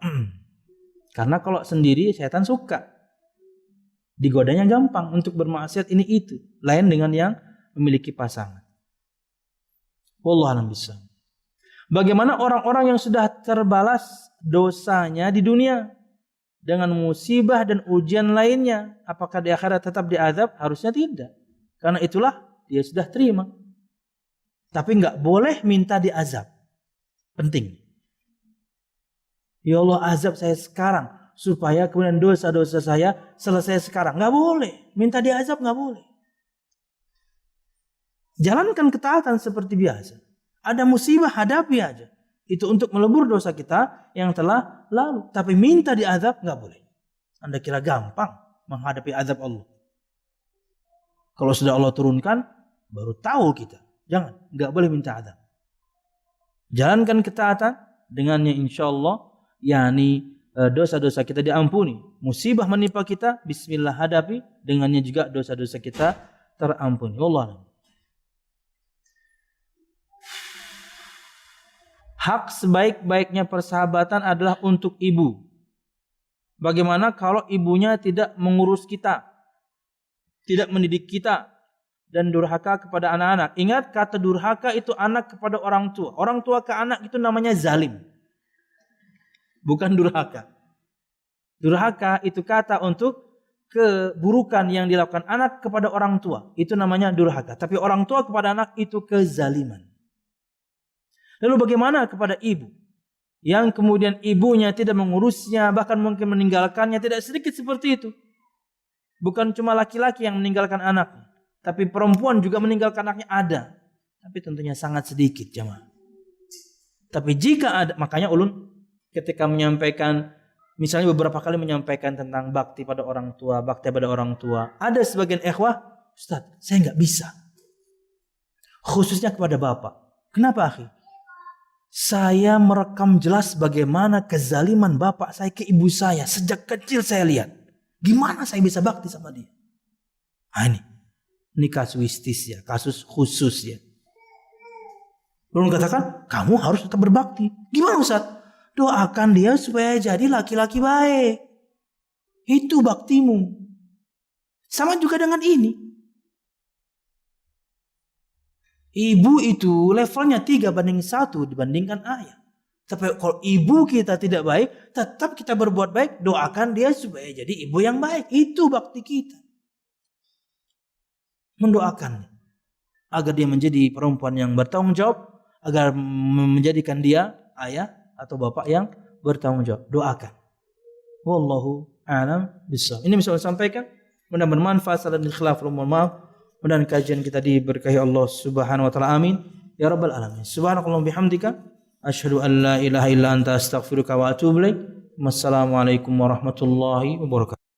Karena kalau sendiri setan suka. Digodanya gampang untuk bermaksiat ini itu. Lain dengan yang memiliki pasangan. Wallahu a'lam bishawab. Bagaimana orang-orang yang sudah terbalas dosanya di dunia? dengan musibah dan ujian lainnya. Apakah di akhirat tetap diazab? Harusnya tidak. Karena itulah dia sudah terima. Tapi enggak boleh minta diazab. Penting. Ya Allah, azab saya sekarang supaya kemudian dosa-dosa saya selesai sekarang. Enggak boleh. Minta diazab enggak boleh. Jalankan ketaatan seperti biasa. Ada musibah, hadapi aja. Itu untuk melebur dosa kita yang telah lalu. Tapi minta diazab enggak boleh. Anda kira gampang menghadapi azab Allah? Kalau sudah Allah turunkan, baru tahu kita. Jangan, enggak boleh minta azab. Jalankan ketaatan, dengannya insya Allah, yakni dosa-dosa kita diampuni. Musibah menimpa kita, bismillah hadapi, dengannya juga dosa-dosa kita terampuni. Wallah. Hak sebaik-baiknya persahabatan adalah untuk ibu. Bagaimana kalau ibunya tidak mengurus kita, tidak mendidik kita, dan durhaka kepada anak-anak? Ingat, kata durhaka itu anak kepada orang tua. Orang tua ke anak itu namanya zalim. Bukan durhaka. Durhaka itu kata untuk keburukan yang dilakukan anak kepada orang tua. Itu namanya durhaka. Tapi orang tua kepada anak itu kezaliman. Lalu bagaimana kepada ibu? Yang kemudian ibunya tidak mengurusnya, bahkan mungkin meninggalkannya. Tidak sedikit seperti itu. Bukan cuma laki-laki yang meninggalkan anaknya, tapi perempuan juga meninggalkan anaknya ada. Tapi tentunya sangat sedikit, jemaah. Tapi jika ada, makanya ulun ketika menyampaikan, misalnya beberapa kali menyampaikan tentang bakti pada orang tua, bakti pada orang tua, ada sebagian ikhwah, Ustaz, saya nggak bisa. Khususnya kepada bapak. Kenapa, akhi? Saya merekam jelas bagaimana kezaliman bapak saya ke ibu saya. Sejak kecil saya lihat. Gimana saya bisa bakti sama dia? Nah ini kasuistis ya, kasus khusus ya. Belum katakan, kamu harus tetap berbakti. Gimana Ustaz? Doakan dia supaya jadi laki-laki baik. Itu baktimu. Sama juga dengan ini. Ibu itu levelnya 3:1 dibandingkan ayah. Tapi kalau ibu kita tidak baik, tetap kita berbuat baik, doakan dia supaya jadi ibu yang baik. Itu bakti kita. Mendoakan agar dia menjadi perempuan yang bertanggung jawab, agar menjadikan dia ayah atau bapak yang bertanggung jawab. Doakan. Wallahu a'lam bishawab. Ini bisa saya sampaikan. Mudah-mudahan bermanfaat dan khilaf maaf. Mudah-mudahan kajian kita diberkahi Allah Subhanahu wa taala. Amin. Ya rabbal alamin. Subhanakallahumma bihamdika asyhadu an la ilaha illa anta astaghfiruka wa atubu ilaik. Wassalamualaikum warahmatullahi wabarakatuh.